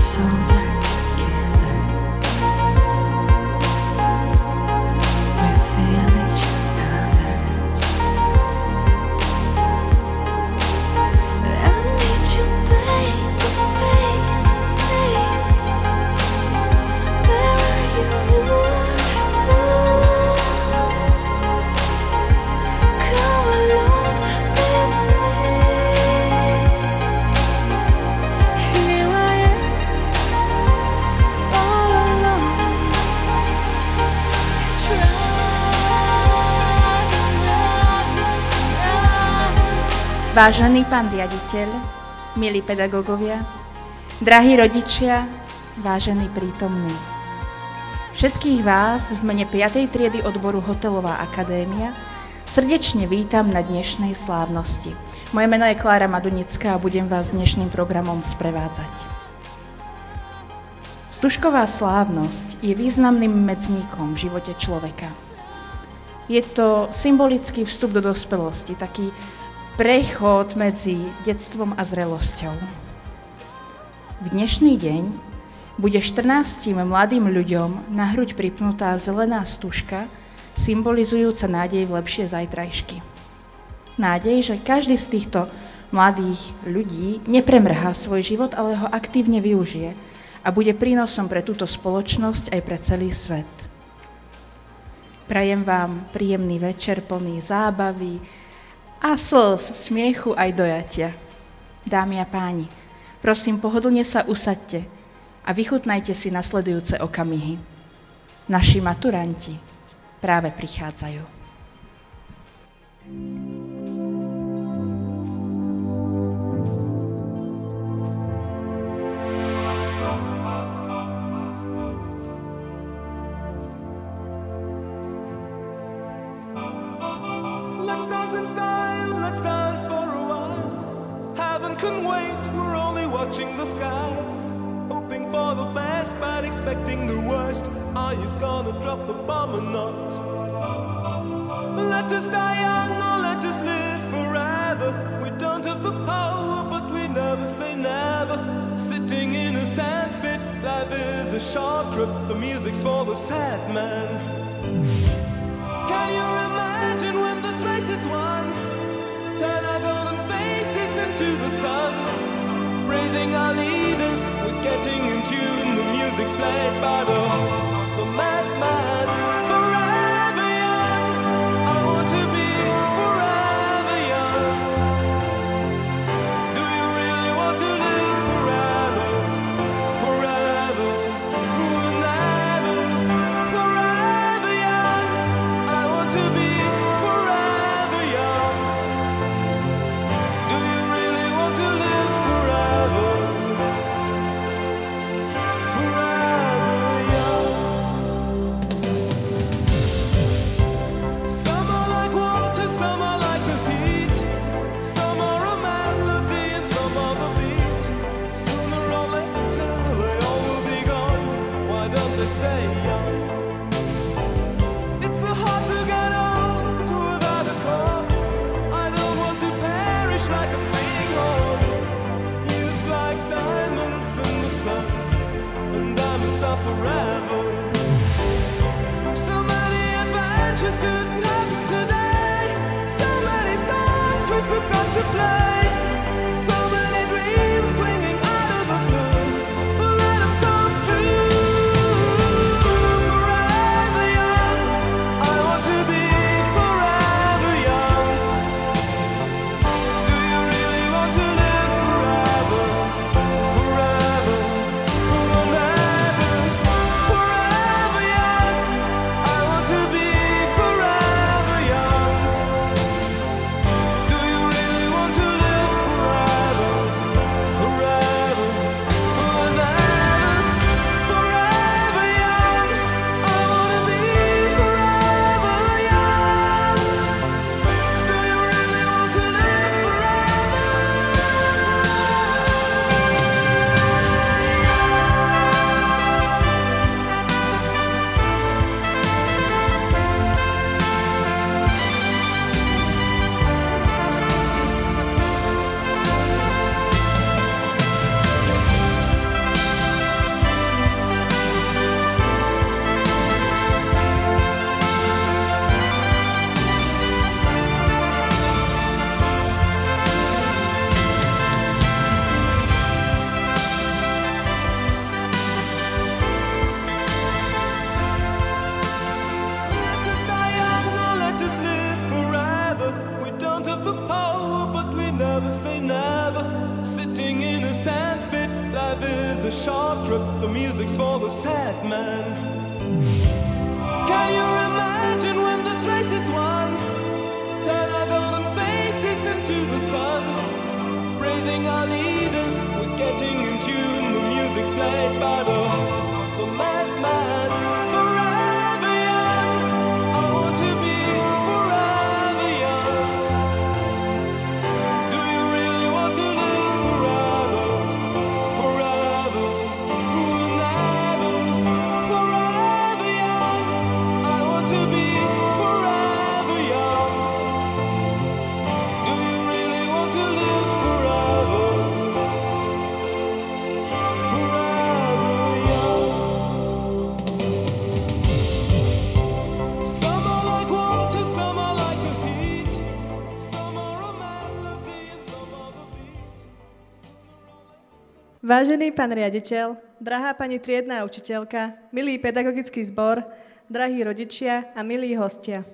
souls are together. We feel each other. I need you, baby, baby. Where are you? Come along with me. Here I am, all alone. It's Vážený pán riaditeľ, milí pedagógovia, drahí rodičia, vážení prítomní. Všetkých vás v mene 5. triedy odboru Hotelová akadémia srdečne vítam na dnešnej slávnosti. Moje meno je Klára Madunická a budem vás dnešným programom sprevádzať. Stužková slávnosť je významným medzníkom v živote človeka. Je to symbolický vstup do dospelosti, taký prechod medzi detstvom a zrelosťou. V dnešný deň bude 14 mladým ľuďom na hruď pripnutá zelená stužka, symbolizujúca nádej v lepšie zajtrajšky. Nádej, že každý z týchto mladých ľudí nepremrhá svoj život, ale ho aktívne využije a bude prínosom pre túto spoločnosť aj pre celý svet. Prajem vám príjemný večer plný zábavy a slz, smiechu aj dojatia. Dámy a páni, prosím, pohodlne sa usaďte a vychutnajte si nasledujúce okamihy. Naši maturanti práve prichádzajú. Let's dance in style, let's dance for a while. Heaven can wait, we're only watching the skies. Hoping for the best, but expecting the worst. Are you gonna drop the bomb or not? Let us die young or let us live forever. We don't have the power, but we never say never. Sitting in a sandpit, life is a short trip. The music's for the sad man. Can you imagine when this race is won? Turn our golden faces into the sun. Praising our leaders, we're getting in tune. The music's played by the madman. Forever young, I want to be forever young. Do you really want to live forever? Forever, forever, forever young. I want to be forever young. Do you really want to live forever? Forever young. Some are like water, some are like the heat. Some are a melody and some are the beat. Sooner or later they all will be gone. Why don't they stay young? It's so hard to get old without a cause. I don't want to perish like a fleeting horse. Youth like diamonds in the sun, and diamonds are forever. So many adventures couldn't happen today. So many songs we forgot to play. So many dreams swinging out of the blue. But let them come true. Forever young, I want to be forever young. Do you really want to live forever? Forever, forever, forever young. I want to be forever young. Do you really want to live short trip, the music's for the sad man. Can you imagine when this race is won? Turn our golden faces into the sun, praising our leaders, we're getting in tune. The music's played by the madman. Forever young, I want to be forever young. Do you really want to live forever? Forever, ooh, never. Forever young, I want to be forever young. Do you really want to live forever? Forever young. Some are like water, some are like the heat. Some are a melody and some are the beat. Vážený pán riaditeľ, drahá pani triedna učiteľka, milý pedagogický zbor, drahí rodičia a milí hostia.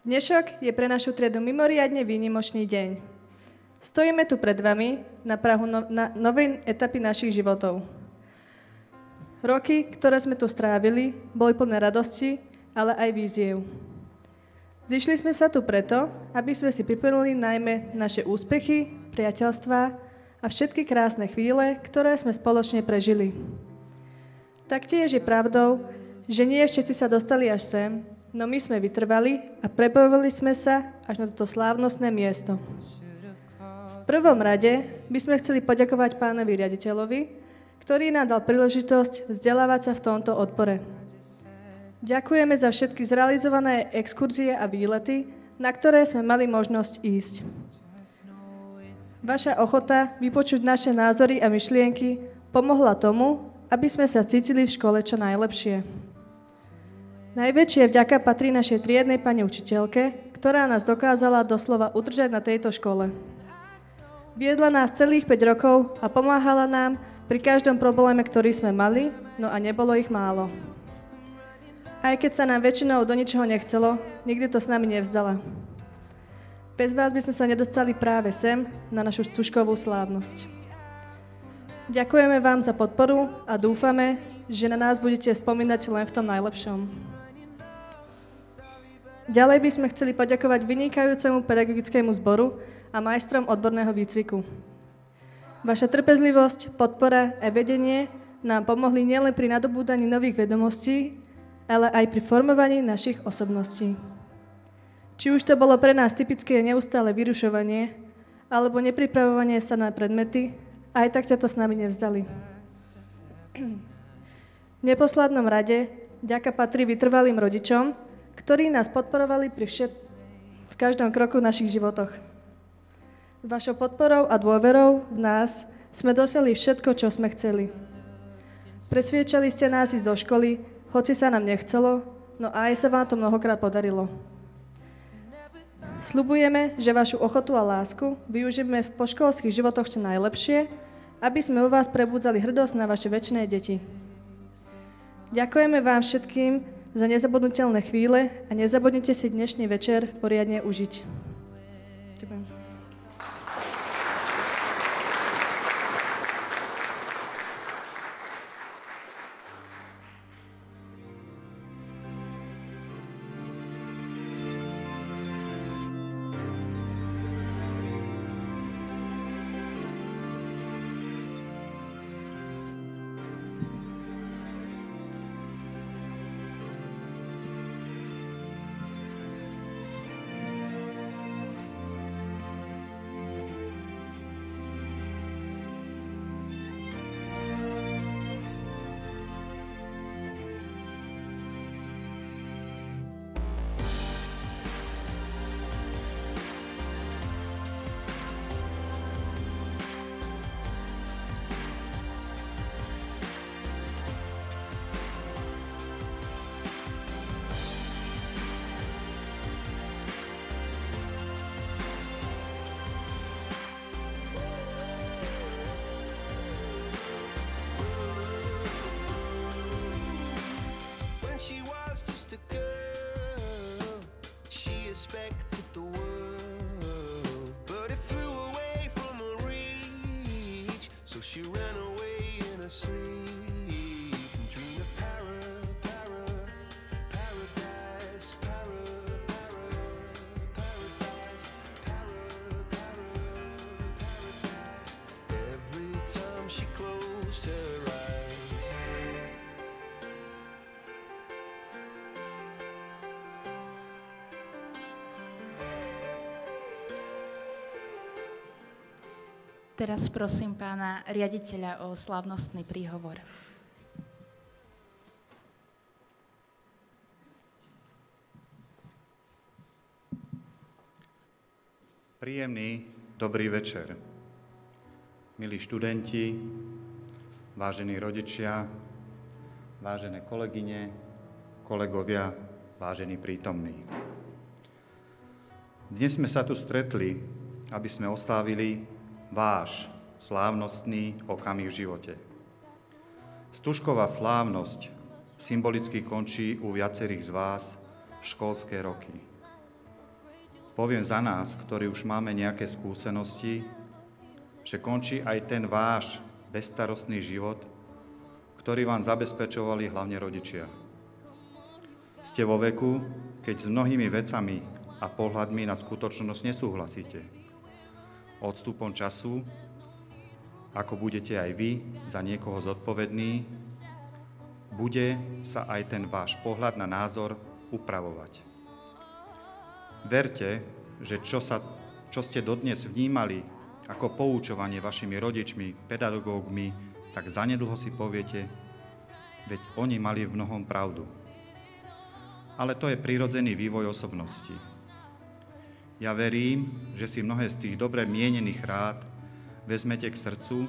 Dnešok je pre našu triedu mimoriadne výnimočný deň. Stojíme tu pred vami na prahu novej etapy našich životov. Roky, ktoré sme tu strávili, boli plné radosti, ale aj víziev. Zišli sme sa tu preto, aby sme si pripomenuli najmä naše úspechy, priateľstvá a všetky krásne chvíle, ktoré sme spoločne prežili. Taktiež je pravdou, že nie všetci sa dostali až sem, no my sme vytrvali a prebojovali sme sa až na toto slávnostné miesto. V prvom rade by sme chceli poďakovať pánovi riaditeľovi, ktorý nám dal príležitosť vzdelávať sa v tomto odpore. Ďakujeme za všetky zrealizované exkurzie a výlety, na ktoré sme mali možnosť ísť. Vaša ochota vypočuť naše názory a myšlienky pomohla tomu, aby sme sa cítili v škole čo najlepšie. Najväčšia vďaka patrí našej triednej pani učiteľke, ktorá nás dokázala doslova udržať na tejto škole. Viedla nás celých 5 rokov a pomáhala nám pri každom probléme, ktorý sme mali, no a nebolo ich málo. Aj keď sa nám väčšinou do ničoho nechcelo, nikdy to s nami nevzdala. Bez vás by sme sa nedostali práve sem, na našu stužkovú slávnosť. Ďakujeme vám za podporu a dúfame, že na nás budete spomínať len v tom najlepšom. Ďalej by sme chceli poďakovať vynikajúcemu pedagogickému zboru a majstrom odborného výcviku. Vaša trpezlivosť, podpora a vedenie nám pomohli nielen pri nadobúdaní nových vedomostí, ale aj pri formovaní našich osobností. Či už to bolo pre nás typické neustále vyrušovanie, alebo nepripravovanie sa na predmety, aj tak sa to s nami nevzdali. V neposlednom rade ďaka patrí vytrvalým rodičom, ktorí nás podporovali v každom kroku v našich životoch. S vašou podporou a dôverou v nás sme dosiahli všetko, čo sme chceli. Presviedčali ste nás ísť do školy, hoci sa nám nechcelo, no aj sa vám to mnohokrát podarilo. Sľubujeme, že vašu ochotu a lásku využijeme v poškolských životoch čo najlepšie, aby sme u vás prebudzali hrdosť na vaše večné deti. Ďakujeme vám všetkým za nezabudnutelné chvíle a nezabudnite si dnešný večer poriadne užiť. Ďakujem. asleep and dream of paradise, paradise. Every time she closed her eyes. Teraz prosím pána riaditeľa o slávnostný príhovor. Príjemný dobrý večer. Milí študenti, vážení rodičia, vážené kolegyne, kolegovia, vážení prítomní. Dnes sme sa tu stretli, aby sme oslávili váš slávnostný okamih v živote. Stužková slávnosť symbolicky končí u viacerých z vás školské roky. Poviem za nás, ktorí už máme nejaké skúsenosti, že končí aj ten váš bezstarostný život, ktorý vám zabezpečovali hlavne rodičia. Ste vo veku, keď s mnohými vecami a pohľadmi na skutočnosť nesúhlasíte. Odstupom času, ako budete aj vy za niekoho zodpovední, bude sa aj ten váš pohľad na názor upravovať. Verte, že čo ste dodnes vnímali ako poučovanie vašimi rodičmi, pedagógmi, tak zanedlho si poviete, veď oni mali v mnohom pravdu. Ale to je prirodzený vývoj osobnosti. Ja verím, že si mnohé z tých dobre mienených rád vezmete k srdcu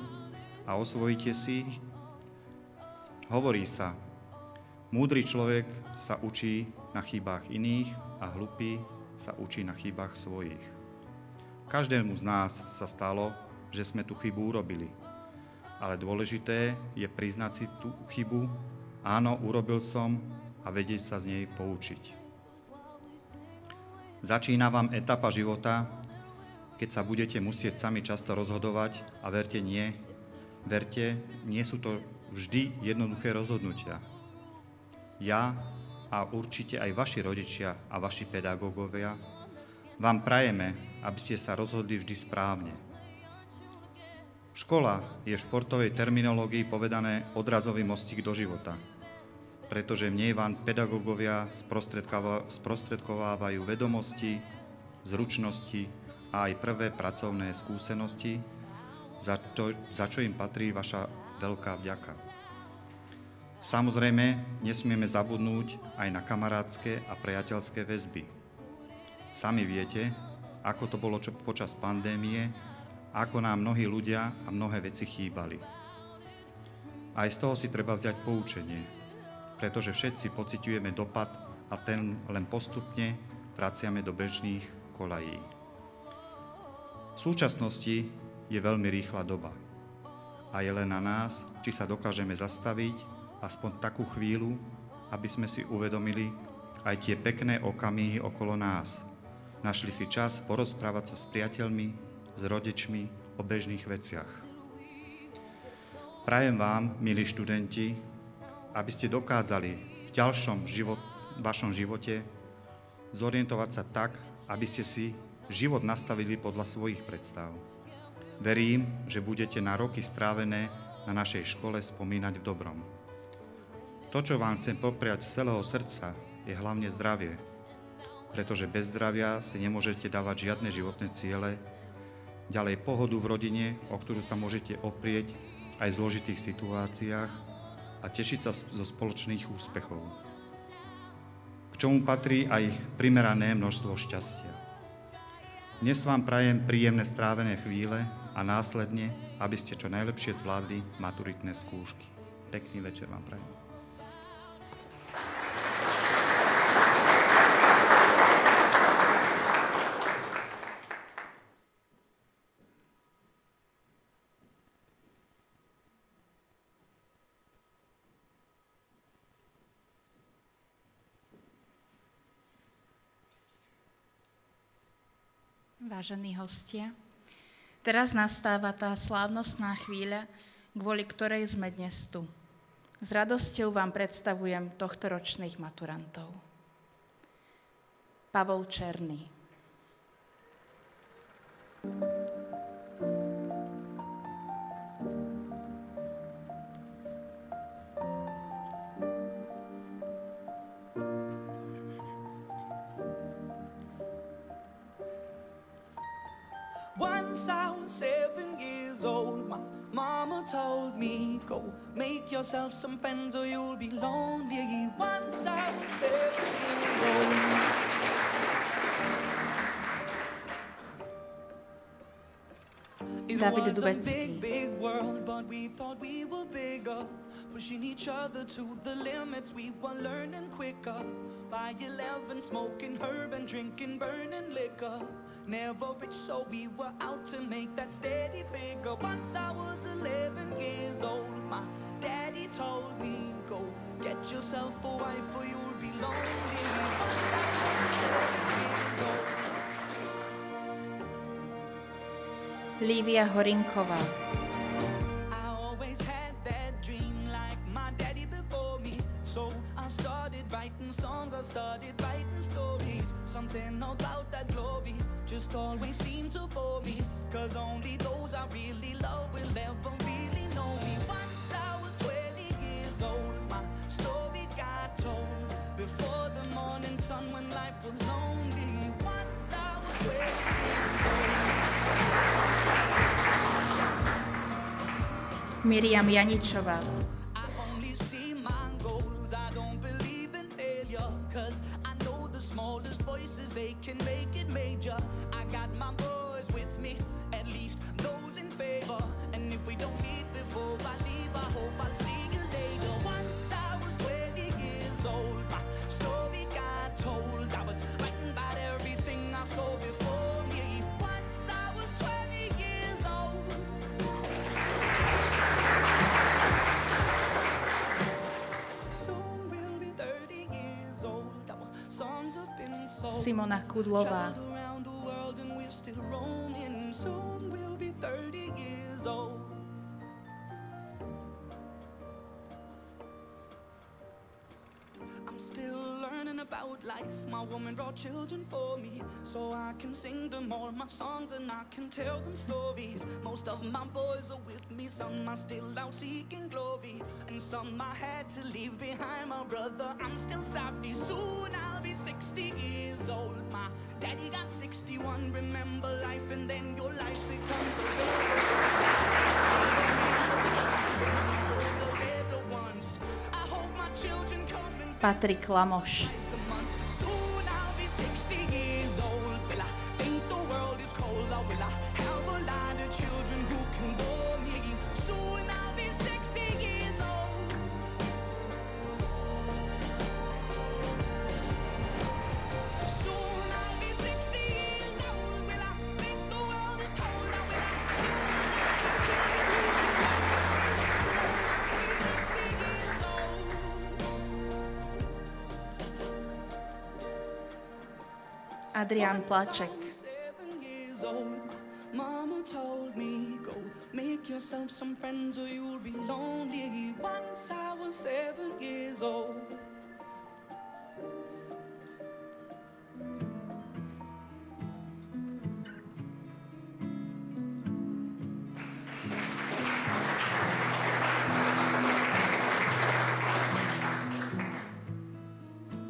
a osvojíte si ich. Hovorí sa, múdry človek sa učí na chybách iných a hlupý sa učí na chybách svojich. Každému z nás sa stalo, že sme tú chybu urobili. Ale dôležité je priznať si tú chybu, áno, urobil som a vedieť sa z nej poučiť. Začína vám etapa života, keď sa budete musieť sami často rozhodovať a verte, nie sú to vždy jednoduché rozhodnutia. Ja a určite aj vaši rodičia a vaši pedagógovia vám prajeme, aby ste sa rozhodli vždy správne. Škola je v športovej terminológii povedané odrazový mostík do života, pretože v nej vám pedagógovia sprostredkovávajú vedomosti, zručnosti a aj prvé pracovné skúsenosti, za čo im patrí vaša veľká vďaka. Samozrejme, nesmieme zabudnúť aj na kamarátske a priateľské väzby. Sami viete, ako to bolo počas pandémie, ako nám mnohí ľudia a mnohé veci chýbali. Aj z toho si treba vziať poučenie, pretože všetci pociťujeme dopad a ten len postupne vraciame do bežných kolají. V súčasnosti je veľmi rýchla doba a je len na nás, či sa dokážeme zastaviť aspoň takú chvíľu, aby sme si uvedomili aj tie pekné okamihy okolo nás. Našli si čas porozprávať sa s priateľmi, s rodičmi o bežných veciach. Prajem vám, milí študenti, aby ste dokázali v ďalšom vašom živote zorientovať sa tak, aby ste si život nastavili podľa svojich predstav. Verím, že budete na roky strávené na našej škole spomínať v dobrom. To, čo vám chcem popriať z celého srdca, je hlavne zdravie, pretože bez zdravia si nemôžete dávať žiadne životné ciele, ďalej pohodu v rodine, o ktorú sa môžete oprieť aj v zložitých situáciách, a tešiť sa zo spoločných úspechov. K čomu patrí aj primerané množstvo šťastia. Dnes vám prajem príjemné strávené chvíle a následne, aby ste čo najlepšie zvládli maturitné skúšky. Pekný večer vám prajem. Vážení hostia, teraz nastáva tá slávnostná chvíľa, kvôli ktorej sme dnes tu. S radosťou vám predstavujem tohtoročných maturantov. Pavol Černý. Once I was 7 years old, my mama told me, go make yourself some friends or you'll be lonely. Once I was 7 years old. It David was a Dubecký. big world, but we thought we were bigger. Pushing each other to the limits, we were learning quicker. By 11, smoking herb and drinking burning liquor. Never rich, so we were out to make that steady figure. Once I was 11 years old, my daddy told me, go get yourself a wife or you'll be lonely. Once I was 11 years old. Lívia Horinková. I always had that dream like my daddy before me. So I started writing songs, I started writing stories. Something about that glory just always seemed to bore me. Cause only those I really love will ever really know me. Once I was 20 years old, my story got told. Before the morning sun when life was lonely. Once I was 20 years old. Miriam Janičová. I only see my goals, I don't believe in failure. Cause I know the smallest voices, they can make it major. I got my boys with me, at least those in favor. And if we don't meet before I leave, I hope I'll see you later. Once I was 20 years old, my story got told. I was writing about everything I saw before me. Once I was 20 years old. Soon we'll be 30 years old. Our songs have been sold. Simona Kudlová. Traveled around the world and we're still roaming. Soon we'll be 30 years old. I'm still learning about life. My woman brought children for me, so I can sing them all my songs and I can tell them stories. Most of my boys are with me, some are still out seeking glory, and some I had to leave behind. My brother, I'm still sorry. Soon I'll be 60 years old. My daddy got 61. Remember life, and then your life becomes a the little ones. I hope my children come and Patrik Lamoš. a month. Soon I'll be 60 years old. Will I think the world is cold, or will I have a lot of children who can bore me? Soon I'll be 60 years old. Soon I'll be 60 years old. Will I think the world is cold, or will I have a lot of children who can bore me? Soon I'll be 60 years old. Adrián Plaček. 7 years old, Mama told me, go make yourself some friends or you'll be lonely. Once I was 7 years old.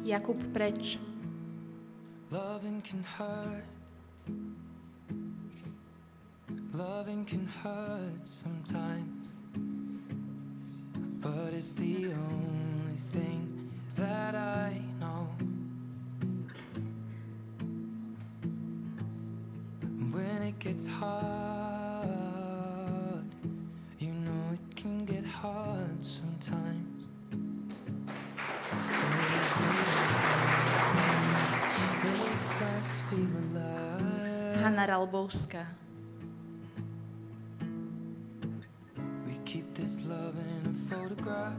Jakub Preč. Loving can hurt. Loving can hurt sometimes, but it's the only thing that I know. When it gets hard, you know it can get hard sometimes. Makes us feel alive. Hanna Ralbovská. We keep this love in a photograph.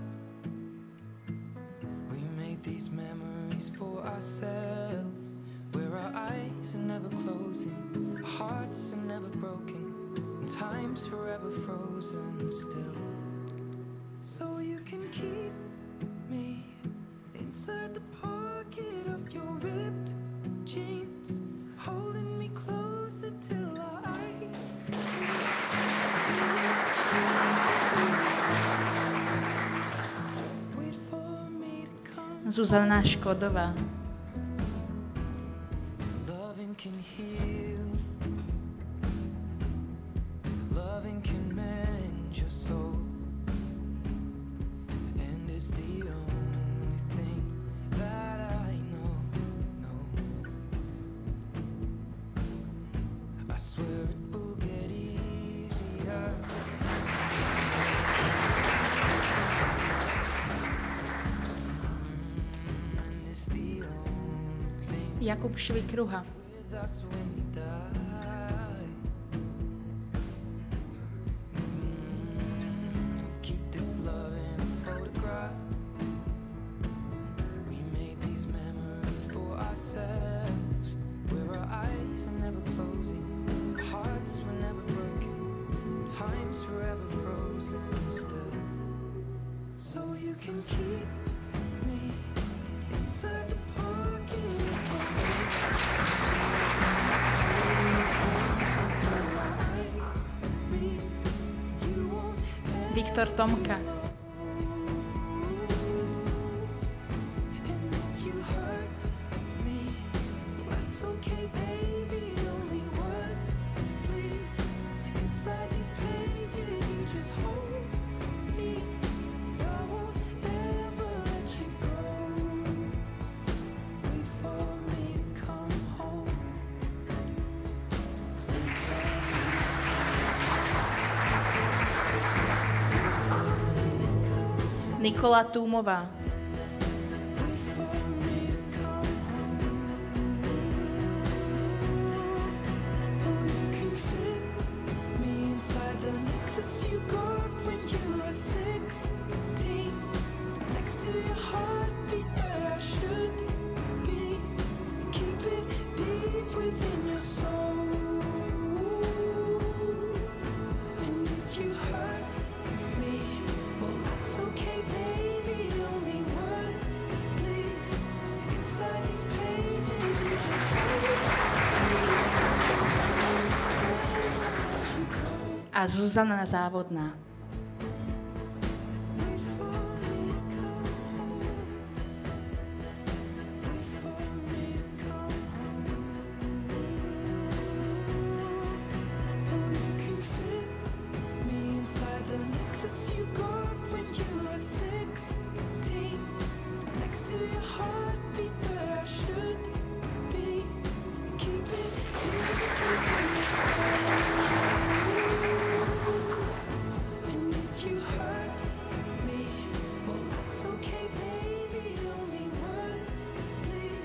We made these memories for ourselves, where our eyes are never closing, our hearts are never broken, and time's forever frozen still. Zuzana Škodová. Loving can heal. Loving can mend your soul. And it's the only thing that I know. I swear it will get easier. And it's the only thing Jakub Švikruha. with us when we die. Keep this love in its photograph. We made these memories for ourselves, where our eyes are never closing, hearts were never broken, time's forever frozen still. So you can keep me inside the pocket of Viktor Tomka. you hurt me. That's okay, baby. Only words bleed inside these pages. You just hold me. I won't ever let you go. Wait for me to come home. Nikola Túmová. Me inside the necklace you got when you were 16, next to your heartbeat where I should be. Keep it deep within your soul. And if you hurt me, well that's okay, baby. Only words bleed inside these pages. You just A Zuzana Závodná. me inside the necklace you got when you were 16, next to your heartbeat where I should be. Keep it deep within your soul. And if you hurt me, well that's okay, baby. Only words bleed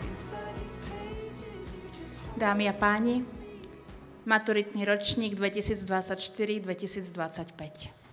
inside these pages. You just hold. Dámy a páni, maturitný ročník 2024-2025.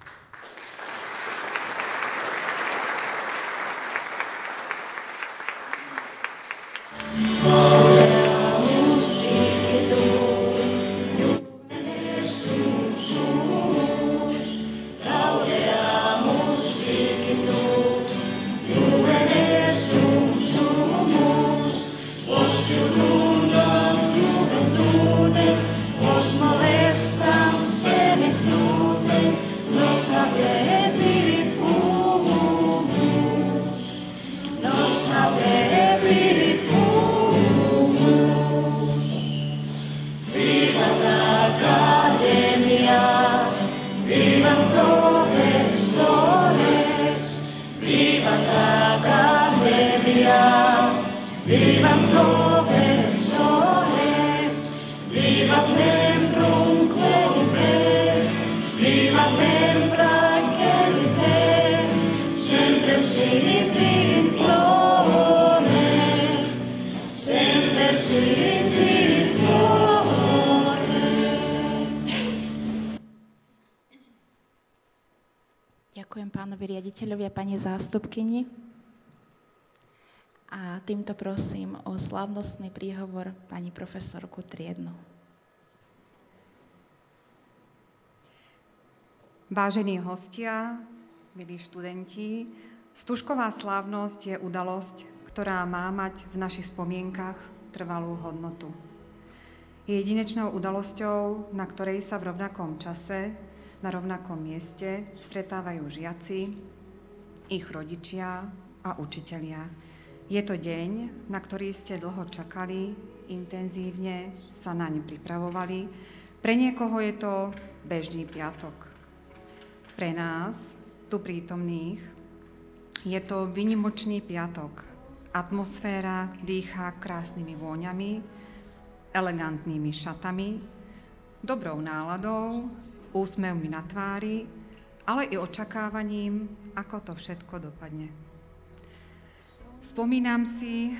Ďakujem pánovi riaditeľovi a pani zástupkyni. A týmto prosím o slávnostný príhovor pani profesorku Triednu. Vážení hostia, milí študenti, Stužková slávnosť je udalosť, ktorá má mať v našich spomienkach trvalú hodnotu. Je jedinečnou udalosťou, na ktorej sa v rovnakom čase, na rovnakom mieste stretávajú žiaci, ich rodičia, a učitelia. Je to deň, na ktorý ste dlho čakali, intenzívne sa naň pripravovali. Pre niekoho je to bežný piatok. Pre nás, tu prítomných, je to výnimočný piatok. Atmosféra dýchá krásnymi vôňami, elegantnými šatami, dobrou náladou, úsmevmi na tvári, ale i očakávaním, ako to všetko dopadne. Spomínam si,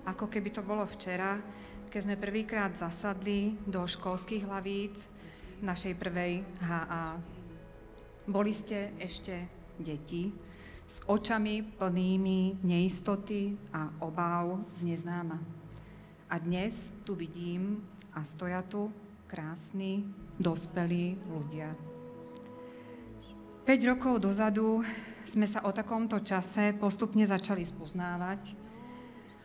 ako keby to bolo včera, keď sme prvýkrát zasadli do školských hlavíc našej prvej HA. Boli ste ešte deti s očami plnými neistoty a obáv z neznáma. A dnes tu vidím a stoja tu krásni, dospelí ľudia. 5 rokov dozadu sme sa o takomto čase postupne začali spoznávať.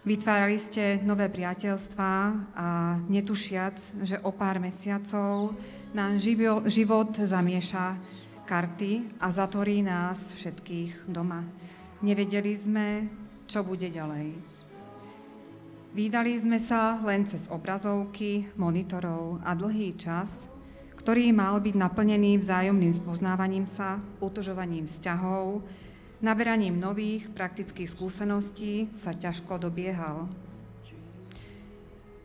Vytvárali ste nové priateľstvá a netušiac, že o pár mesiacov nám život zamieša karty a zatvorí nás všetkých doma. Nevedeli sme, čo bude ďalej. Vídali sme sa len cez obrazovky, monitorov a dlhý čas, ktorý mal byť naplnený vzájomným spoznávaním sa, utužovaním vzťahov, naberaním nových praktických skúseností sa ťažko dobiehal.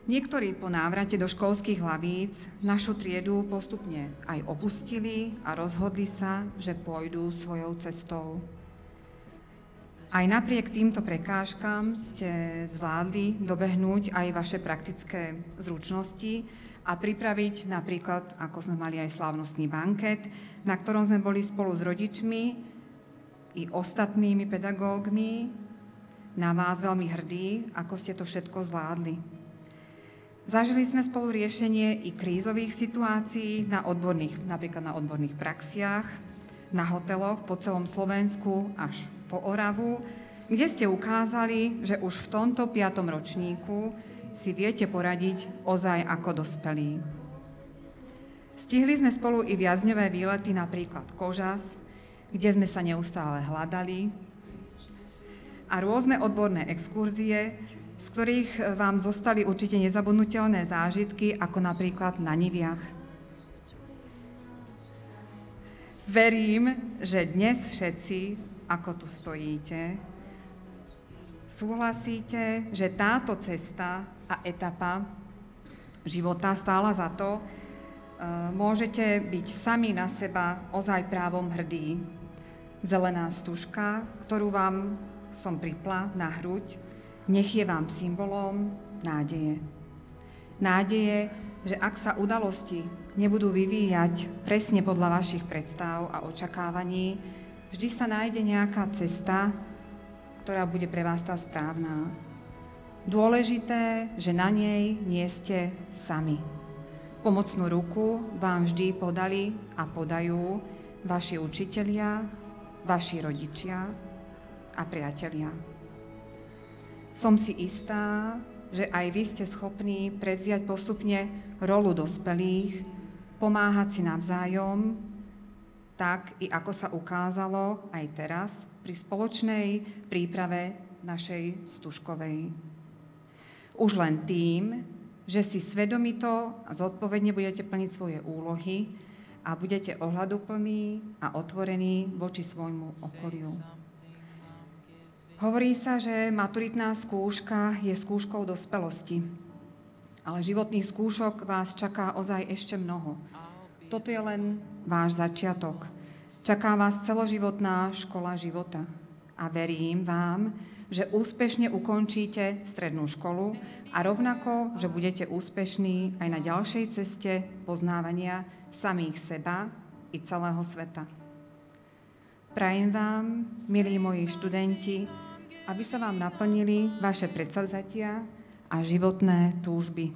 Niektorí po návrate do školských hlavíc našu triedu postupne aj opustili a rozhodli sa, že pôjdu svojou cestou. Aj napriek týmto prekážkam ste zvládli dobehnúť aj vaše praktické zručnosti a pripraviť napríklad, ako sme mali aj slávnostný banket, na ktorom sme boli spolu s rodičmi i ostatnými pedagógmi, na vás veľmi hrdí, ako ste to všetko zvládli. Zažili sme spolu riešenie i krízových situácií napríklad na odborných praxiach, na hoteloch po celom Slovensku až po Oravu, kde ste ukázali, že už v tomto 5. ročníku si viete poradiť ozaj ako dospelí. Stihli sme spolu i viacňové výlety, napríklad Kožas, kde sme sa neustále hľadali, a rôzne odborné exkurzie, z ktorých vám zostali určite nezabudnutelné zážitky, ako napríklad na Niviach. Verím, že dnes všetci, ako tu stojíte, súhlasíte, že táto cesta a etapa života stála za to, môžete byť sami na seba ozaj právom hrdí. Zelená stužka, ktorú vám som pripla na hruď, nech je vám symbolom nádeje. Nádeje, že ak sa udalosti nebudú vyvíjať presne podľa vašich predstav a očakávaní, vždy sa nájde nejaká cesta, ktorá bude pre vás tá správna. Dôležité, že na nej nie ste sami. Pomocnú ruku vám vždy podali a podajú vaši učitelia, vaši rodičia a priatelia. Som si istá, že aj vy ste schopní prevziať postupne rolu dospelých, pomáhať si navzájom, tak i ako sa ukázalo aj teraz pri spoločnej príprave našej Stužkovej. Už len tým, že si svedomito a zodpovedne budete plniť svoje úlohy a budete ohľaduplní a otvorení voči svojmu okoliu. Hovorí sa, že maturitná skúška je skúškou dospelosti, ale životných skúšok vás čaká ozaj ešte mnoho. Toto je len váš začiatok. Čaká vás celoživotná škola života. A verím vám, že úspešne ukončíte strednú školu a rovnako, že budete úspešní aj na ďalšej ceste poznávania samých seba i celého sveta. Prajem vám, milí moji študenti, aby sa vám naplnili vaše predsavzatia a životné túžby.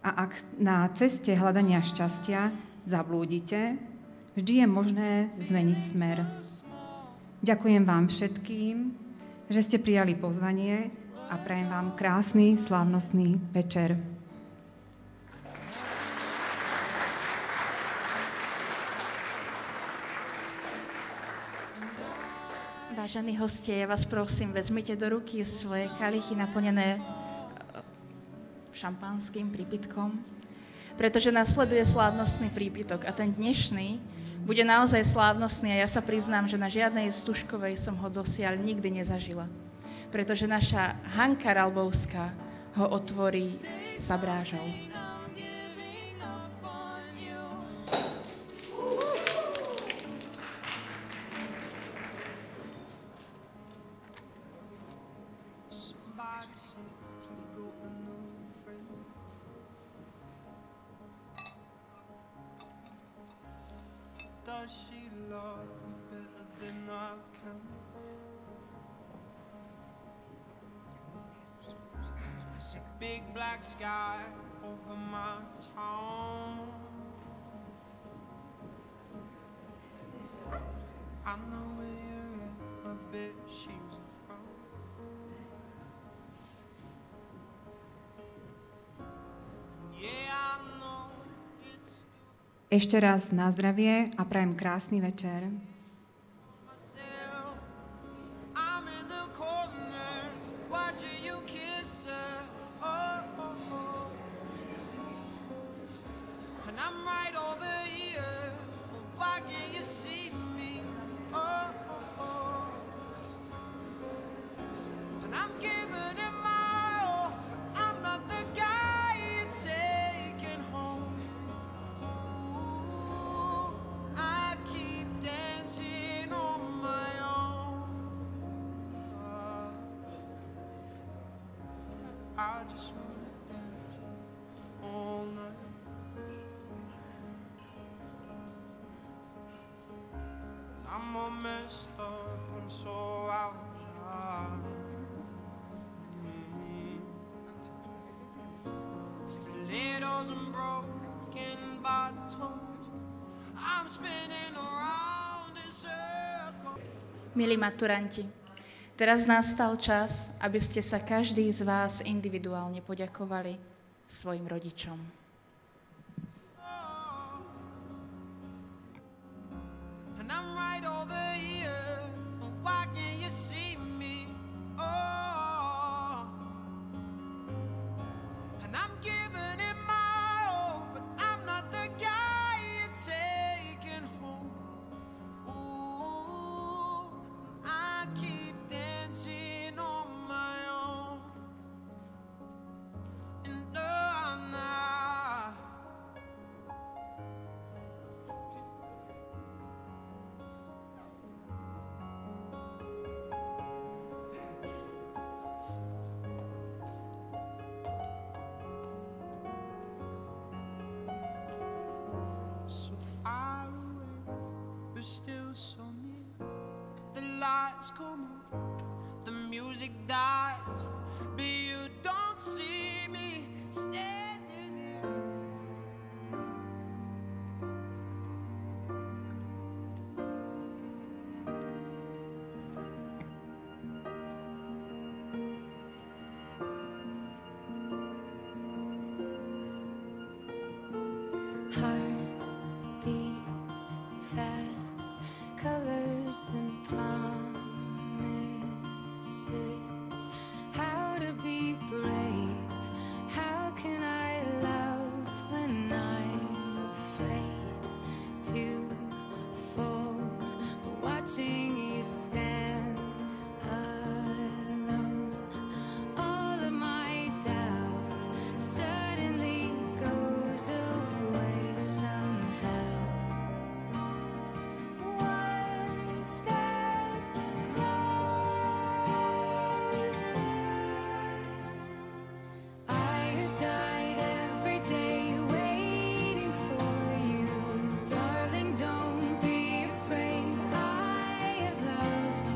A ak na ceste hľadania šťastia zablúdite, vždy je možné zmeniť smer. Ďakujem vám všetkým, že ste prijali pozvanie a prajem vám krásny, slávnostný večer. Vážení hostia, ja vás prosím, vezmite do ruky svoje kalichy naplnené šampanským prípitkom, pretože nasleduje slávnostný prípitok a ten dnešný bude naozaj slávnostný a ja sa priznám, že na žiadnej stužkovej som ho dosiaľ nikdy nezažila, pretože naša Hanka Ralbovská ho otvorí sabrážou. Does she love you better than I can? There's a big black sky over my town. I know where you're at, I bet she's around. Yeah, I know it's Ešte raz na zdravie a prajem krásny večer. myself. I'm in the corner, watching you kiss her. Oh, oh, oh. And I'm right over here. Why can't you see me? Oh, oh, oh. And I'm giving it my all. I'm not the guy you're taking home. Ooh, I keep dancing on my own. I just wanna dance all night. I'm all messed up, I'm so out of line. Stilettos and broken bottles, I'm spinning around in circles. Milí maturanti, teraz nastal čas, aby ste sa každý z vás individuálne poďakovali svojim rodičom. And I'm right over here. Why can't you see me? Oh, and I'm giving it my all, but I'm not the guy you're taking home. Ooh, I keep dancing on my own. And nah. So far away, but still so near. The lights come on, the music dies, but you don't see me standing here. Heart beats fast, colors and promises. How to be brave? How can I love when I'm afraid to fall? But watching you stand alone, all of my doubt suddenly goes away somehow. One step closer. I have died every day waiting for you, darling. Don't be afraid. I have loved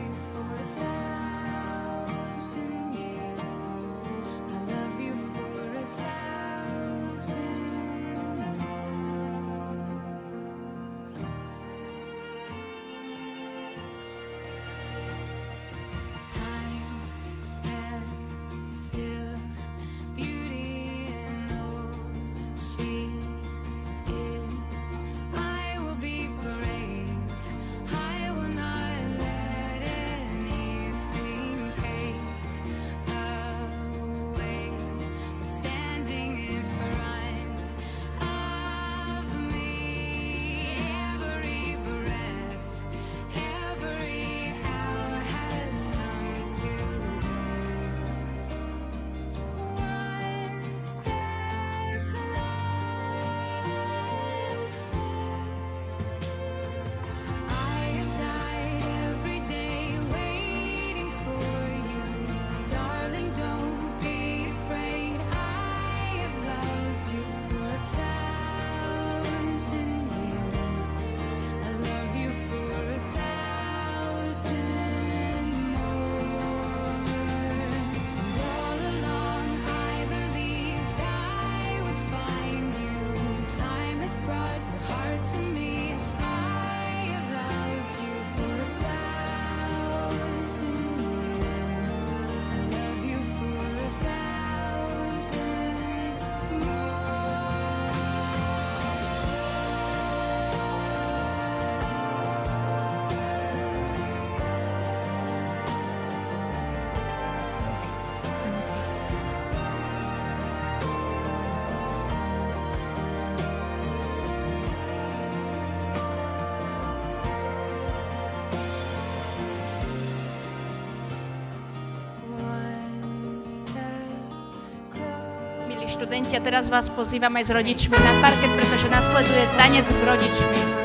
študenti, a teraz vás pozývam aj s rodičmi na parket, pretože nasleduje tanec s rodičmi.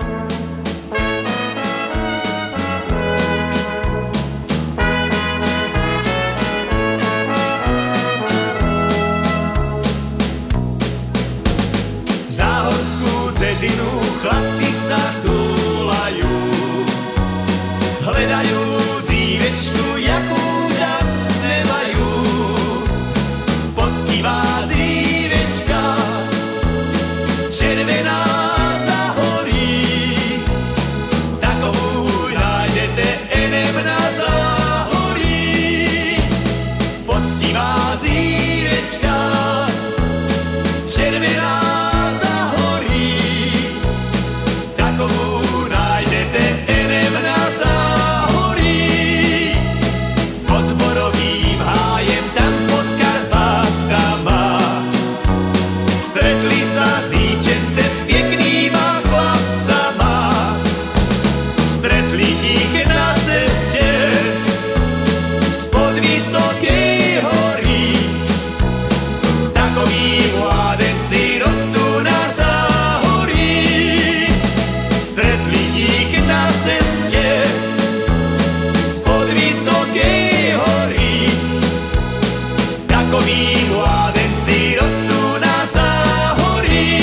Cedzinu chlapci sa túlajú, hledajú dívečku, jakú tam nemajú. Poctivá dívečka, červená zahorí, takovú nájdete enem na záhorí. Poctivá dívečka, červená s pěknýma chlapcama, stretli ich na ceste spod vysokej hory. Takoví mládenci rostú na záhorí, stretli ich na ceste spod vysokej hory. Takoví mládenci rostú na záhorí.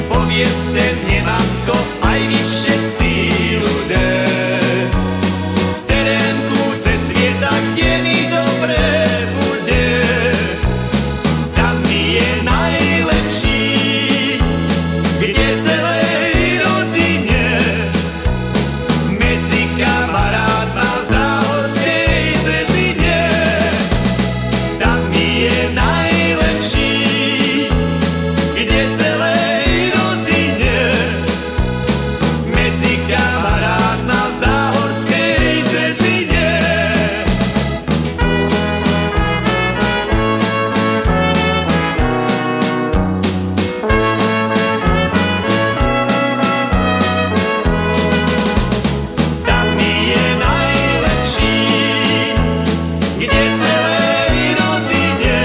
Povieste mne, mamko, aj vy všetci ľudia, terénku cez svieta, kde mi dobre bude. Tam mi je najlepší, kde celej rodine, medzi kamarátma záhorskej Cedzine. Tam mi je najlepší, kde celej záhorskej Cedzine. Tam mi je najlepší, kde celej rodine,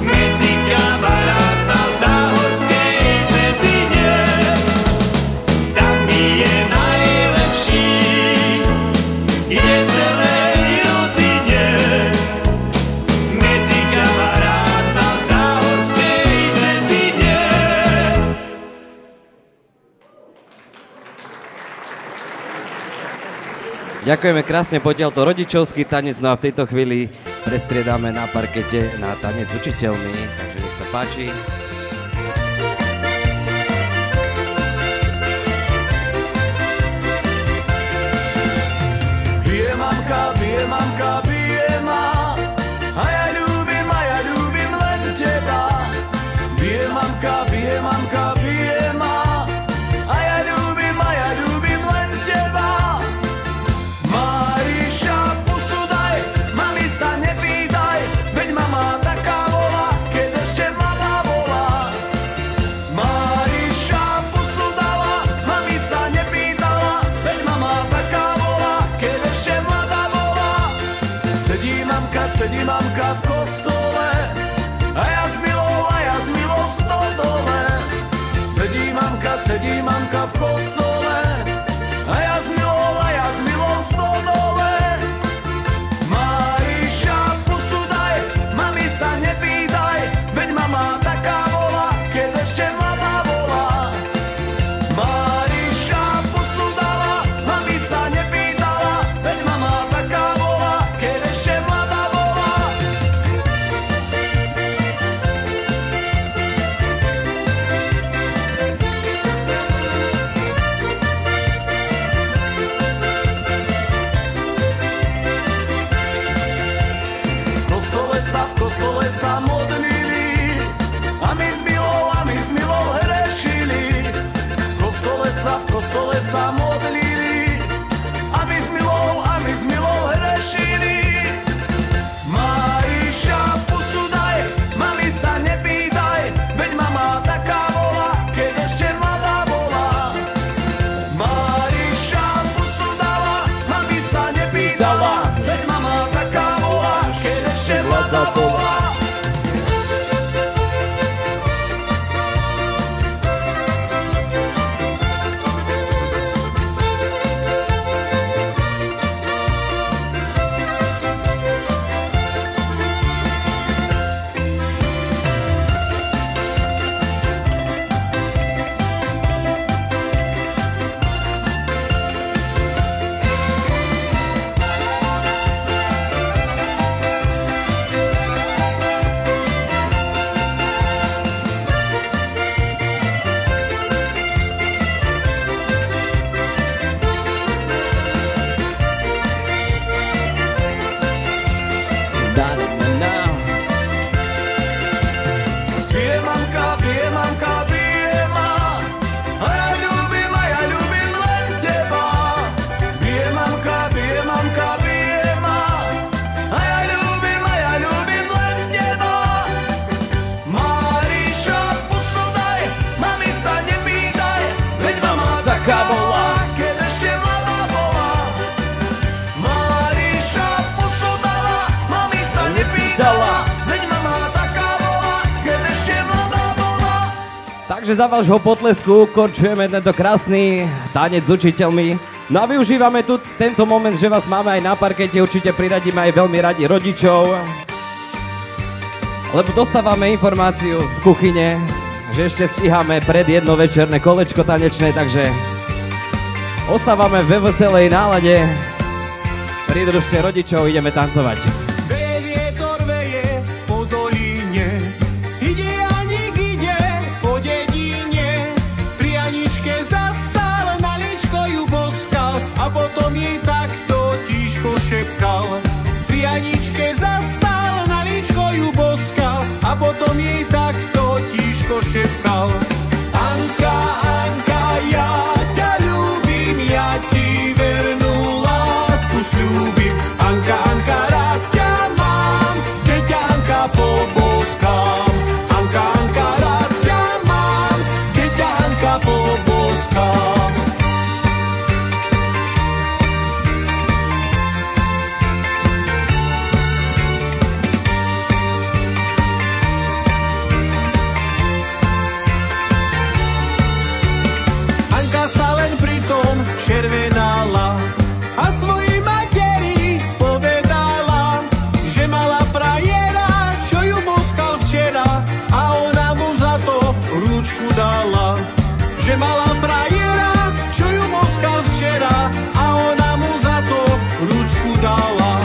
medzi kamarátma v záhorskej Cedzine. Tam mi je najlepší, ide celej rodine, medzi kamarátma v záhorskej Cedzine. Ďakujeme krásne, potiaľ to rodičovský tanec, no a v tejto chvíli prestriedame na parkete na tanec s učiteľmi, takže nech sa páči. Bije mamka, bije ma, a ja ľúbim len teba. Bije mamka, bije ma, a ja ľúbim len teba. Máriša, pusu daj, mami sa nepýtaj, veď mama taká volá, keď ešte mladá volá. Máriša, pusu dala, mami sa nepýtala, veď mama taká volá, keď ešte mladá volá. Sedí mamka v kostole, a ja s milou v stodole. Sedí mamka v kostole, a ja s milou v stodole. Máriša, pusu daj, mami sa nepýtaj, veď mama taká volá, keď ešte mladá volá. Máriša, pusu dala, mami sa nepýtala, veď mama taká volá, keď ešte mladá volá. Takže za vášho potlesku ukončujeme tento krásny tanec s učiteľmi. No a využívame tu tento moment, že vás máme aj na parkete, určite priradíme aj veľmi radi rodičov. Lebo dostávame informáciu z kuchyne, že ešte stíhame pred jedno večerné kolečko tanečné, takže ostávame ve veselej nálade. Pridržte rodičov, ideme tancovať. Vietor veje po dolíne, ide a nik ide po dedine. Pri Aničke zastal, na ličko ju boskal a potom jej takto tiško šepkal. Pri Aničke zastal, na ličko ju boskal a potom jej takto tiško šepkal. Anka, Anka, ja ťa ľúbim, ja ti vernú lásku sľúbim. Anka, Anka, rád ťa mám, keď ťa Anka poboskám. Anka, Anka, rád ťa mám, keď ťa Anka poboskám. Anka sa len pritom červenala a svojej materi povedala, že mala frajera, čo ju boskal včera, a ona mu za to ručku dala. Že mala frajera, čo ju boskal včera, a ona mu za to ručku dala.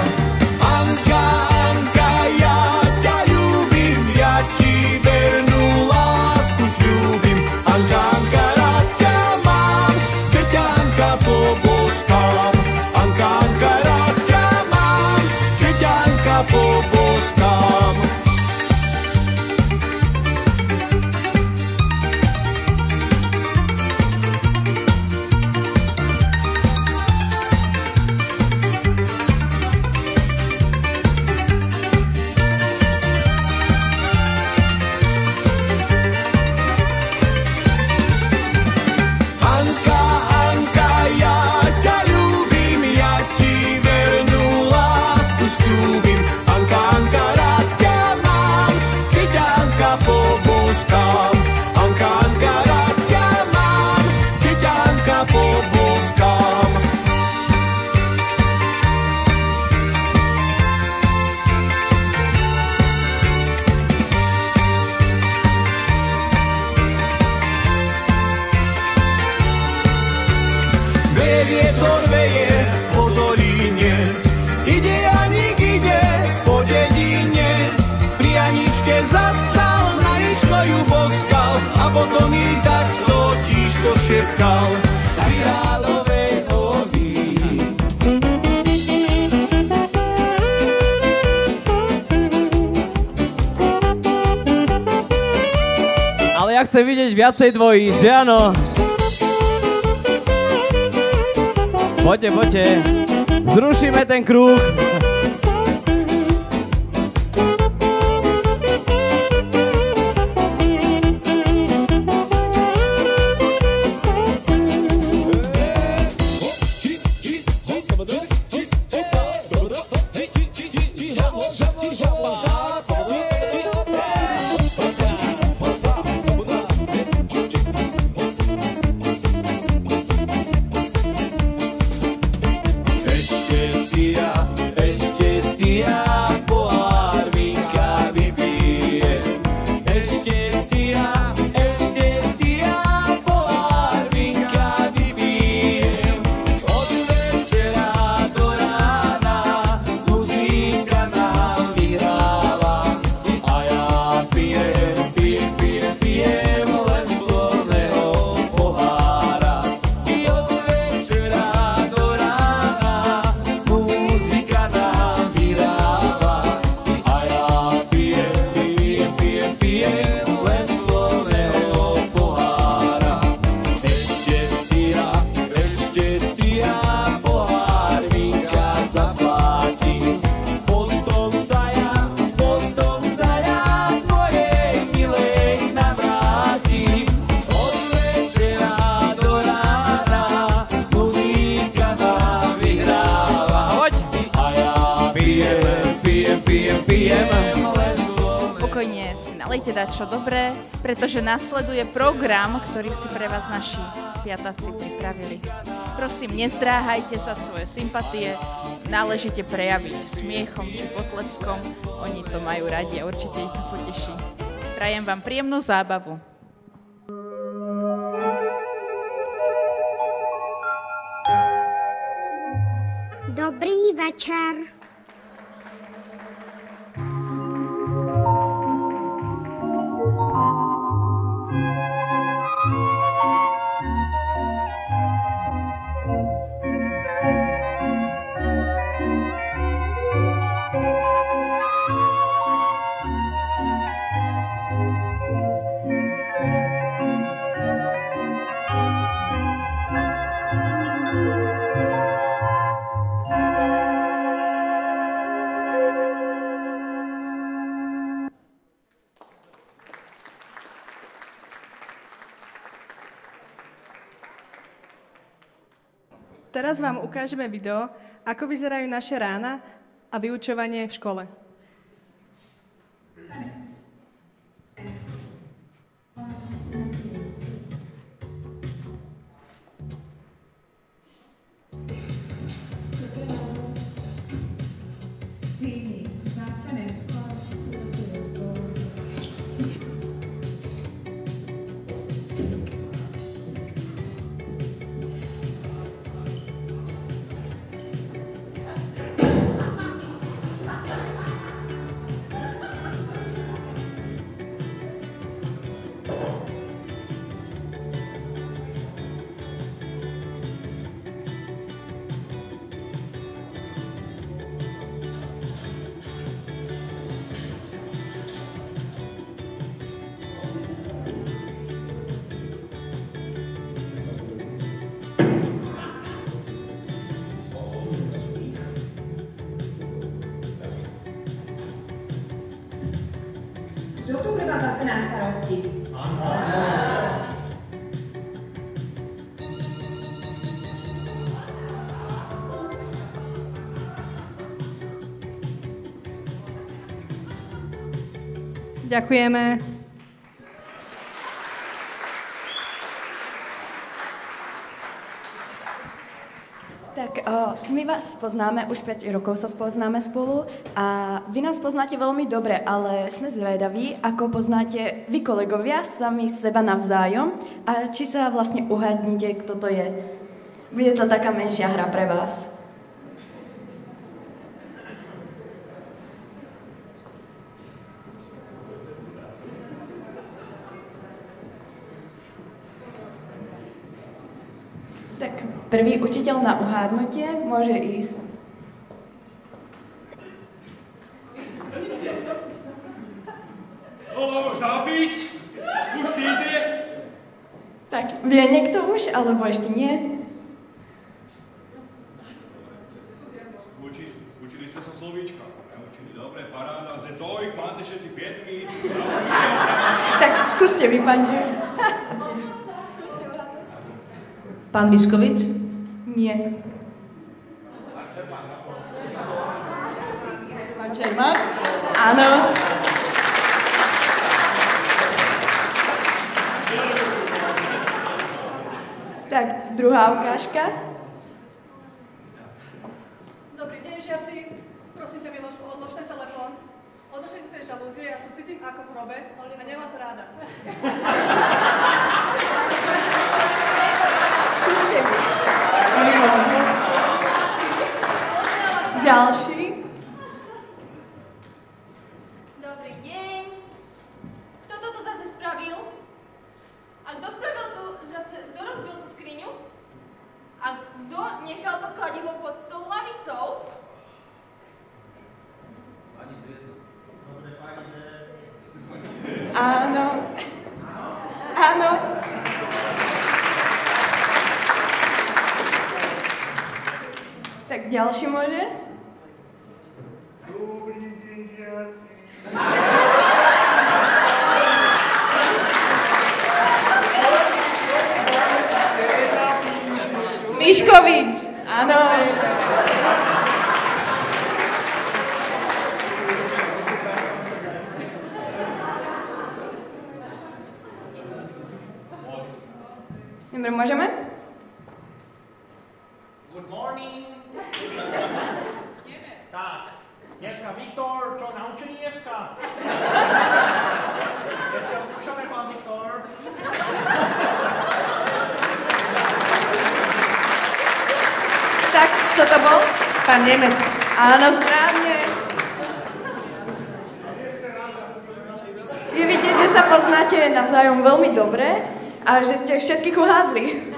Anka, Anka, ja ťa ľúbim, ja ti vernú lásku sľúbim. Anka, Anka, rád ťa mám, keď ťa Anka poboskám. Anka, Anka, rád ťa mám, keď ťa Anka poboskám. Anka, Anka, ja ťa ľúbim, ja ti vernú lásku sľúbim. Anka, Anka, rád ťa mám, keď ťa Anka poboskám. Anka, Anka, rád ťa mám, keď ťa Anka poboskám. Vietor veje po dolíne, ide a nik ide po dedine. Pri Aničke zastal, na ličko ju boskal a potom jej takto tiško šepkal. Kráľovej oví. Ale ja chcem vidieť viacej dvojí, že áno? Poďte, poďte. Zrušíme ten kruh. Ešte si ja, ešte nalejte dačo dobré, pretože nasleduje program, ktorý si pre vás naši piatáci pripravili. Prosím, nezdráhajte sa, svoje sympatie náležite prejaviť smiechom či potleskom. Oni to majú radi a určite ich to poteší. Prajem vám príjemnú zábavu. Dobrý večer. Teraz vám ukážeme video, ako vyzerajú naše rána a vyučovanie v škole. Kto tu pre vás zase na starosti? Ďakujeme. Tak my vás poznáme, už 5 rokov sa poznáme spolu a vy nás poznáte veľmi dobre, ale sme zvedaví, ako poznáte vy kolegovia sami seba navzájom a či sa vlastne uhadnite, kto to je. Bude to taká menšia hra pre vás. Tak prvý učiteľ na uhádnutie môže ísť. Alebo zápis? Už ti ide? Tak, vie niekto už, alebo ešte nie? Učili ste sa slovíčka. Učili dobre, paráda, zecojk, máte všetci pietky. Tak skúste vy, pani. Pán Miškovič? Nie. Pán Čermák? Áno. Tak, druhá ukážka. Dobrý deň, žiaci. Prosím ťa, Miloško, odlož ten telefón. Odlož si tie žalúzie, ja sa cítim ako v hrobe a nemám to ráda. Skúste. Ďalší. Dobrý deň. Kto toto zase spravil? A kto spravil tu zase, kto rozbil tú skriňu? A kto nechal to kladivo pod tou lavicou? Pani Triedna. Dobre, pani Áno. Áno. Tak ďalší môže? Dobrý deň, žiaci. Miškovič. Áno. môžeme? Good morning. Tak, dneska Viktor, čo naučení dneska? Dneska skúšame, pán Viktor. Tak, kto to bol? Pán Nemec. Áno, správne. Je vidieť, že sa poznáte navzájom veľmi dobre a že ste všetkých uhádli.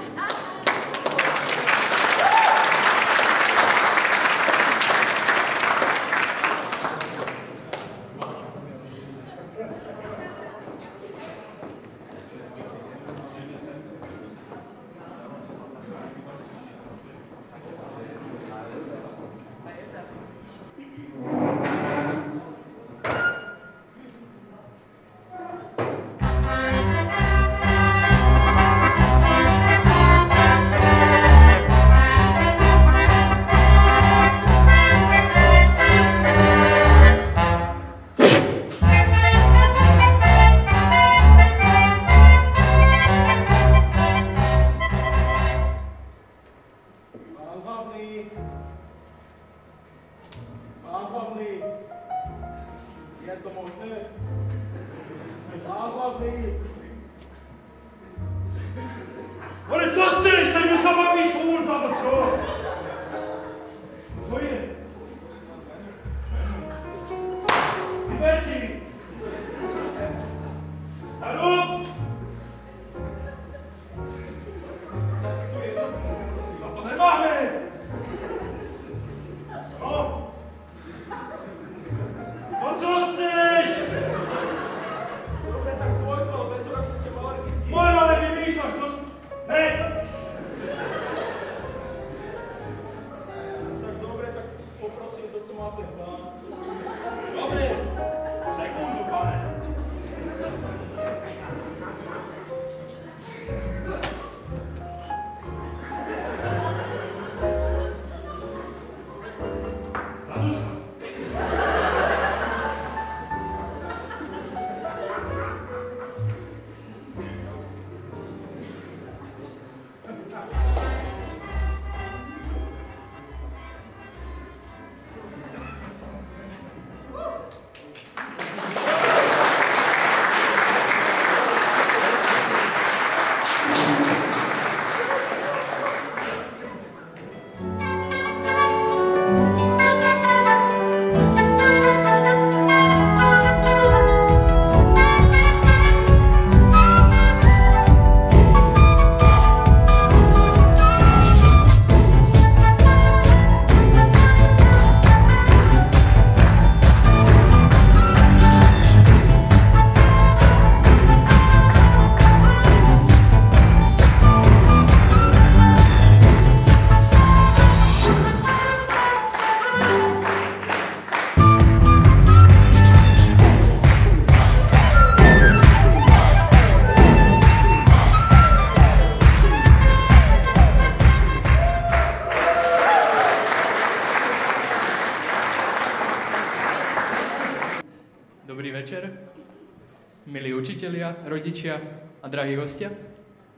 milí učitelia, rodičia a drahí hostia.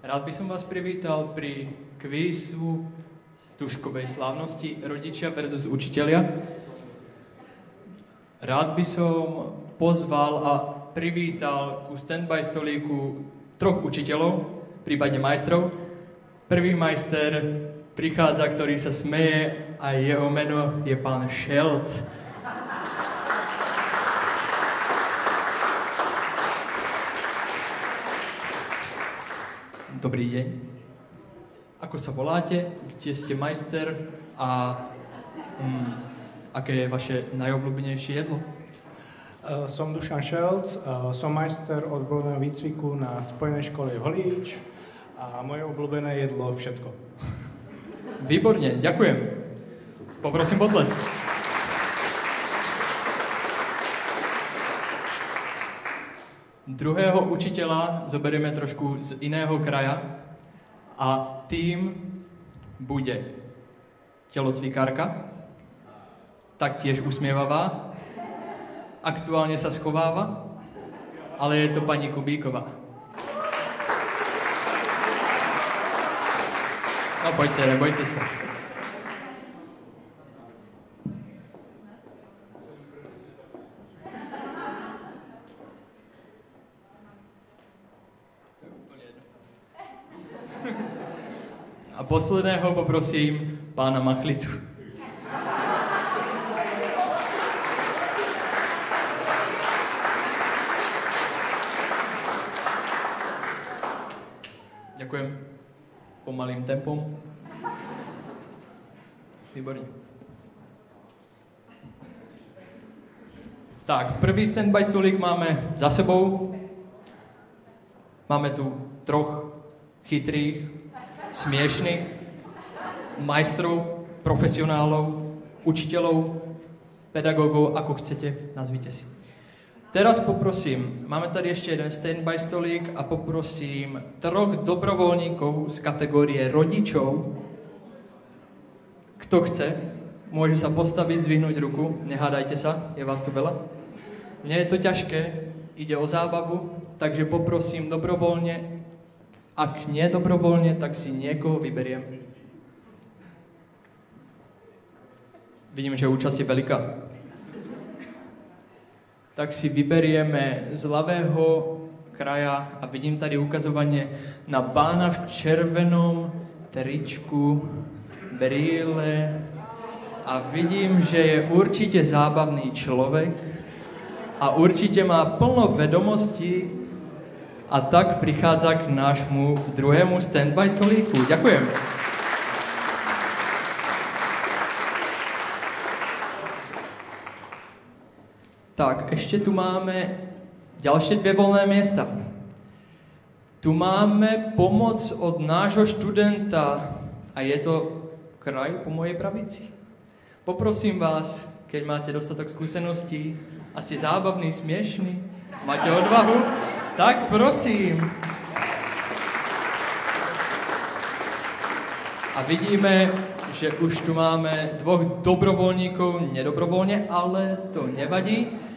Rád by som vás privítal pri kvízu Stužkovej slávnosti rodičia versus učitelia. Rád by som pozval a privítal ku stand-by stolíku 3 učiteľov, prípadne majstrov. Prvý majster prichádza, ktorý sa smeje a jeho meno je pán Šelc. Dobrý deň. Ako sa voláte? Kde ste majster? A aké je vaše najobľúbenejšie jedlo? Som Dušan Šelc, som majster odborného výcviku na Spojenej škole v Holíč a moje obľúbené jedlo všetko. Výborne, ďakujem. Poprosím potlesk. Druhého učiteľa zoberieme trošku z iného kraja a tým bude telocvikárka, taktiež usmievavá, aktuálne sa schováva, ale je to pani Kubíková. No poďte, nebojte sa. A posledného poprosím pána Machlicu. Ďakujem. Pomalým tempom. Výborne. Tak, prvý stand-by stolík máme za sebou. Máme tu 3 chytrých, smiešných majstrov, profesionálov, učiteľov, pedagógov, ako chcete, nazvite si. Teraz poprosím, máme tady ešte jeden stand-by stolík a poprosím 3 dobrovoľníkov z kategórie rodičov. Kto chce, môže sa postaviť, zdvihnúť ruku, nehádajte sa, je vás tu veľa. Nie je to ťažké, ide o zábavu, takže poprosím dobrovoľne. Ak nie dobrovoľne, tak si niekoho vyberiem. Vidím, že účasť je veľká. Tak si vyberieme z ľavého kraja a vidím tady ukazovanie na pána v červenom tričku, brýle a vidím, že je určite zábavný človek a určite má plno vedomostí a tak prichádza k nášmu druhému stand-by stolíku. Ďakujem. Tak, ešte tu máme ďalšie 2 voľné miesta. Tu máme pomoc od nášho študenta a je to kraj po mojej pravici. Poprosím vás, keď máte dostatok skúseností a ste zábavní, smiešní, máte odvahu, tak prosím. A vidíme, že už tu máme 2 dobrovoľníkov, nedobrovoľne, ale to nevadí.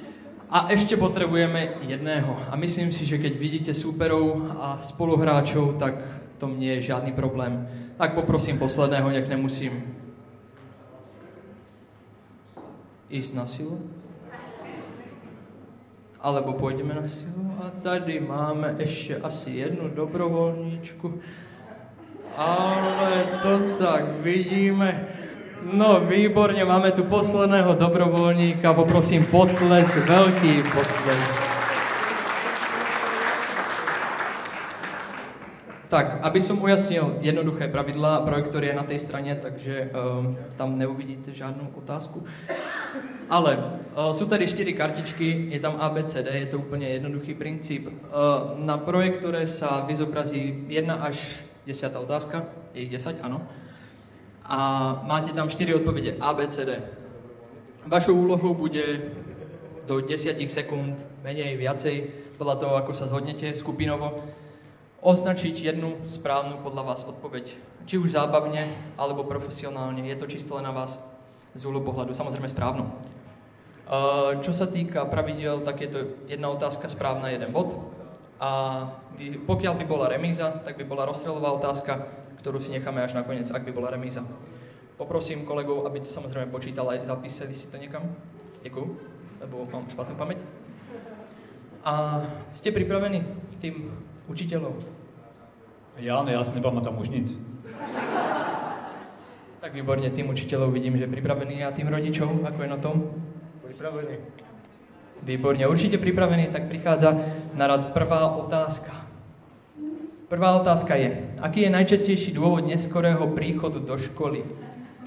A ešte potrebujeme 1. A myslím si, že keď vidíte súperov a spoluhráčov, tak to nie je žiadny problém. Tak poprosím posledného, nech nemusím ísť na silu. Alebo pôjdeme na silu. A tady máme ešte asi 1 dobrovoľníčku. Ale to tak vidíme. No výborne, máme tu posledného dobrovoľníka. Poprosím potlesk, veľký potlesk. Tak, aby som ujasnil jednoduché pravidlá, projektor je na tej strane, takže tam neuvidíte žiadnu otázku. Ale sú tady 4 kartičky, je tam ABCD, je to úplne jednoduchý princíp. Na projektore sa vyzobrazí 1 až 10. otázka, je ich 10, áno. A máte tam 4 odpovede ABCD. Vašou úlohou bude do 10 sekúnd, menej, viacej, podľa toho, ako sa zhodnete skupinovo, označiť 1 správnu podľa vás odpoveď. Či už zábavne, alebo profesionálne. Je to čisto len na vás z úhlu pohľadu, samozrejme správnu. Čo sa týka pravidiel, tak je to 1 otázka správna, 1 bod. A pokiaľ by bola remíza, tak by bola rozstreľová otázka, ktorú si necháme až nakoniec, ak by bola remíza. Poprosím kolegov, aby to samozrejme počítali, zapísali si to niekam. Ďakujem, lebo mám špatnú pamäť. A ste pripravení, tým učiteľov? Ja si nepamätám už nic. Tak výborne, tým učiteľov vidím, že pripravení a tým rodičov, ako je na tom? Pripravení. Výborne, určite pripravení, tak prichádza na rad prvá otázka. Prvá otázka je, aký je najčastejší dôvod neskorého príchodu do školy?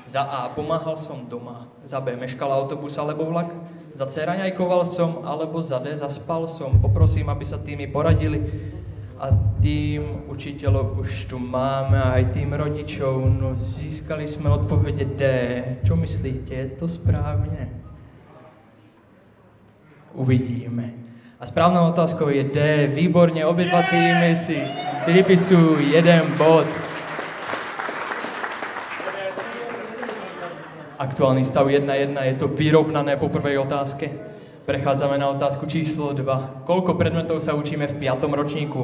Za A, pomáhal som doma. Za B, meškal autobus alebo vlak. Za C, raňajkoval som. Alebo za D, zaspal som. Poprosím, aby sa tými poradili. A tým učiteľov už tu máme, aj tým rodičov. No, získali sme odpovede D. Čo myslíte, je to správne? Uvidíme. A správnou otázkou je D. Výborne, obidva týmy si vypisujú 1 bod. Aktuálny stav 1-1, je to vyrovnané po prvej otázke. Prechádzame na otázku číslo 2. Koľko predmetov sa učíme v 5. ročníku?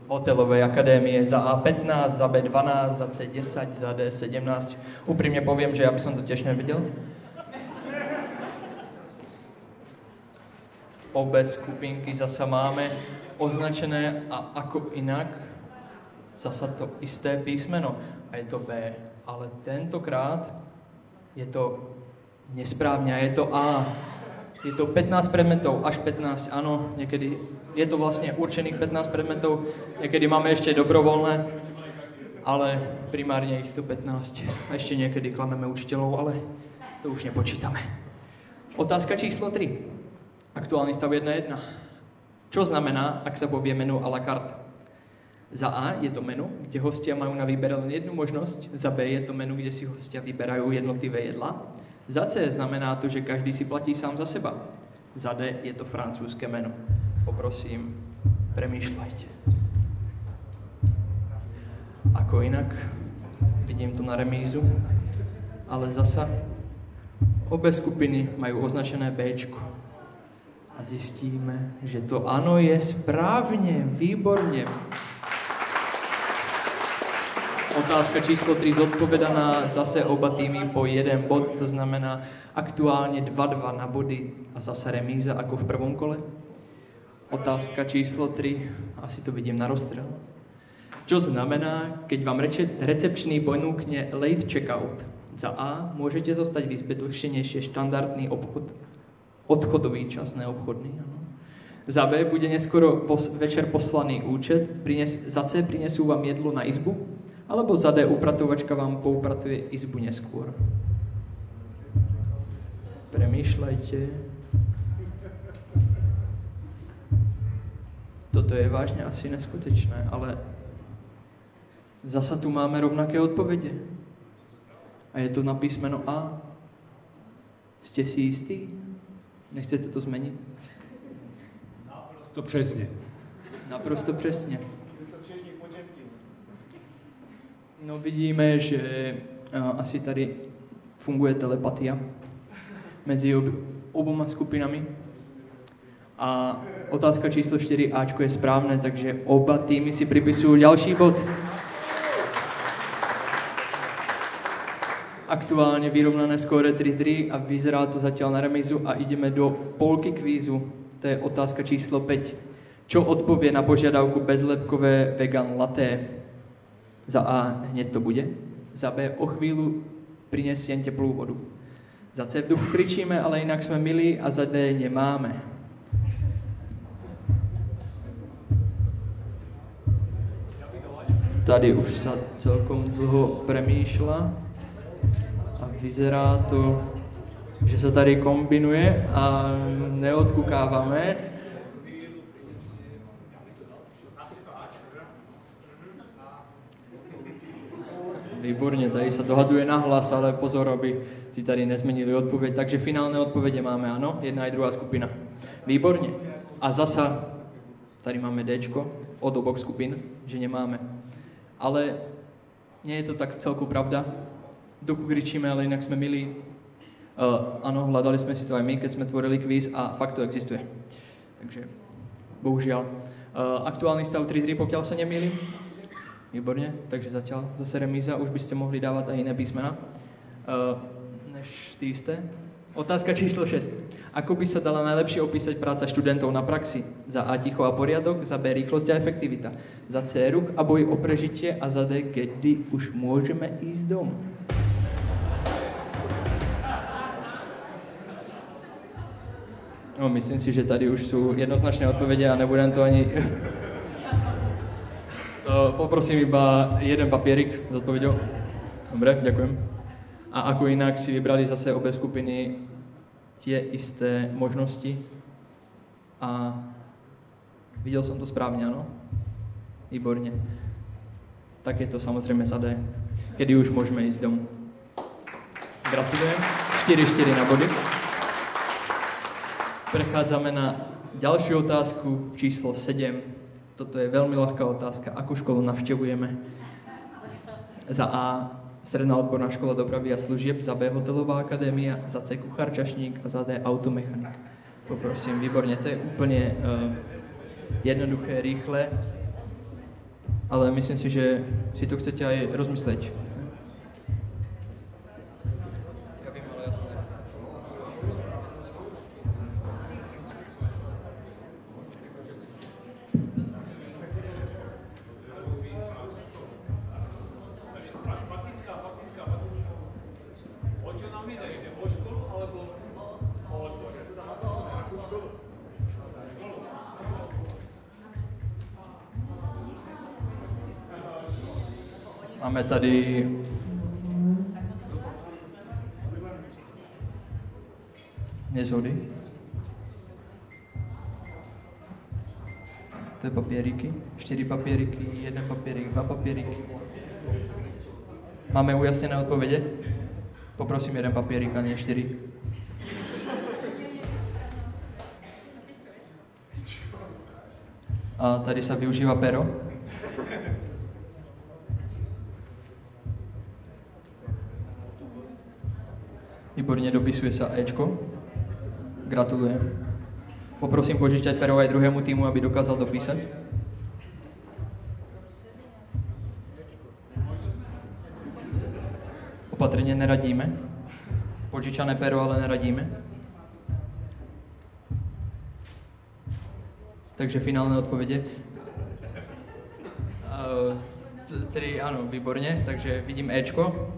hotelovej akadémie, za A 15, za B 12, za C 10, za D 17. Úprimne poviem, že ja by som to tiež nevedel. Obe skupinky zasa máme označené a ako inak zasa to isté písmeno. A je to B. Ale tentokrát je to nesprávne a je to A. Je to 15 predmetov, až 15, áno, niekedy je to vlastne určených 15 predmetov, niekedy máme ešte dobrovoľné, ale primárne ich to 15. A ešte niekedy klameme učiteľov, ale to už nepočítame. Otázka číslo 3. Aktuálny stav 1.1. Čo znamená, ak sa povie menu à la carte? Za A je to menu, kde hostia majú na výber len jednu možnosť, za B je to menu, kde si hostia vyberajú jednotlivé jedlá, za C znamená to, že každý si platí sám za seba, za D je to francúzske menu. Poprosím, premýšľajte. Ako inak, vidím to na remízu, ale zasa obe skupiny majú označené Bčko. A zistíme, že to áno je správne, výborne. Otázka číslo 3 zodpovedaná, zase oba týmy po 1 bod, to znamená aktuálne 2-2 na body a zase remíza ako v prvom kole. Otázka číslo 3, asi to vidím na rozstrel. Čo znamená, keď vám recepčný ponúkne late checkout? Za A môžete zostať v izbe dlhšie než je štandardný odchodový čas, neobchodný. Ano. Za B bude neskoro večer poslaný účet, za C prinesú vám jedlo na izbu, alebo za D upratovačka vám poupratuje izbu neskôr. Premýšľajte. Toto je vážne asi neskutečné, ale zasa tu máme rovnaké odpovede. A je to na písmeno A. Ste si istí? Nechcete to zmeniť? Naprosto presne. Naprosto presne. No vidíme, že asi tady funguje telepatia medzi oboma skupinami. A otázka číslo 4, Ačko je správne, takže oba týmy si pripisujú ďalší bod. Aktuálne vyrovnané skóre 3-3 a vyzerá to zatiaľ na remízu a ideme do polky kvízu. To je otázka číslo 5. Čo odpovie na požiadavku bezlepkové vegan latte? Za A hneď to bude, za B o chvíľu prinesiem teplú vodu. Za C v duchu kričíme, ale inak sme milí a za D nemáme. Tady už sa celkom dlho premýšľa a vyzerá to, že sa tady kombinuje a neodkúkávame. Výborne, tady sa dohaduje nahlas, ale pozor, aby si tady nezmenili odpoveď. Takže finálne odpovede máme, áno, jedna aj druhá skupina. Výborne. A zasa tady máme Dčko od oboch skupín, že nemáme. Ale nie je to tak celku pravda. Duchu kričíme, ale inak sme milí. Áno, hľadali sme si to aj my, keď sme tvorili kvíz a fakt to existuje. Takže, bohužiaľ. Aktuálny stav 3-3, pokiaľ sa nemýlim. Výborne, takže zatiaľ zase remíza, už by ste mohli dávať aj iné písmena, než tí isté. Otázka číslo 6. Ako by sa dala najlepšie opísať práca študentov na praxi? Za A ticho a poriadok, za B rýchlosť a efektivita, za C ruch a boj o prežitie a za D kedy už môžeme ísť domov. No, myslím si, že tady už sú jednoznačné odpovede a nebudem to ani... Poprosím iba jeden papierik s odpoveďou. Dobre, ďakujem. A ako inak si vybrali zase obe skupiny tie isté možnosti. A videl som to správne, áno? Výborne. Tak je to samozrejme za D. Kedy už môžeme ísť domov. Gratulujem. 4-4 na body. Prechádzame na ďalšiu otázku, číslo 7. Toto je veľmi ľahká otázka. Akú školu navštevujeme? Za A Stredná odborná škola dopravy a služieb, za B hotelová akadémia, za C kuchár čašník a za D automechanik. Poprosím, výborne, to je úplne jednoduché, rýchle. ale myslím si, že si to chcete aj rozmysleť. Máme tady nezhody. To je papíriky. 4 papíriky, 1 papírik, 2 papíriky. Máme ujasněné odpovědi? Poprosím 1 papírik a ne 4. A tady se využívá pero. Výborně, dopisuje sa Ečko. Gratulujem. Poprosím požičať pero aj druhému týmu, aby dokázal dopísať. Opatrně neradíme. Požičané pero, ale neradíme. Takže finálne odpovede. Tedy áno, výborne. Takže vidím Ečko.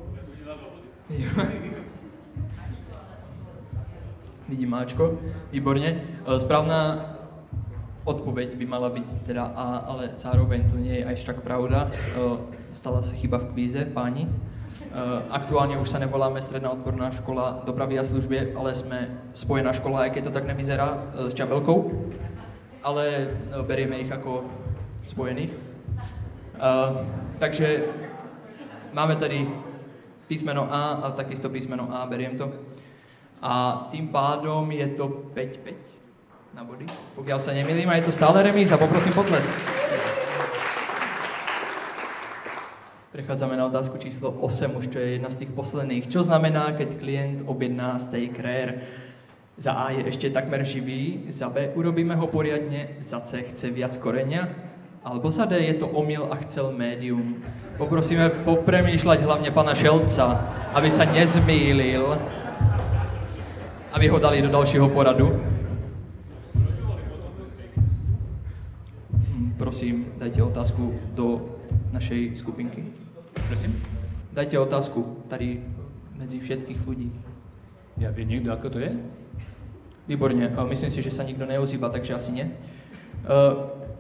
Vidím Ačko, výborne. Správna odpoveď by mala byť teda A, ale zároveň to nie je až tak pravda. Stala sa chyba v kvíze, páni. Aktuálne už sa nevoláme Stredná odborná škola dopravy a služby, ale sme spojená škola, aj keď to tak nevyzerá, s Čabelkou. Ale berieme ich ako spojených. Takže máme tady písmeno A a takisto písmeno A, beriem to. A tým pádom je to 5-5 na body, pokiaľ sa nemýlim, a je to stále remíza, poprosím potlesk. Prechádzame na otázku číslo 8, už to je jedna z tých posledných. Čo znamená, keď klient objedná steak rare? Za A je ešte takmer živý, za B urobíme ho poriadne, za C chce viac koreňa, alebo za D je to omyl a chcel médium. Poprosíme popremýšľať hlavne pana Šelca, aby sa nezmýlil, aby ho dali do dalšího poradu. Prosím, dajte otázku do našej skupinky. Prosím. Dajte otázku tady medzi všetkých ľudí. Ja vie niekto, ako to je? Výborne, myslím si, že sa nikto neozýva, takže asi nie.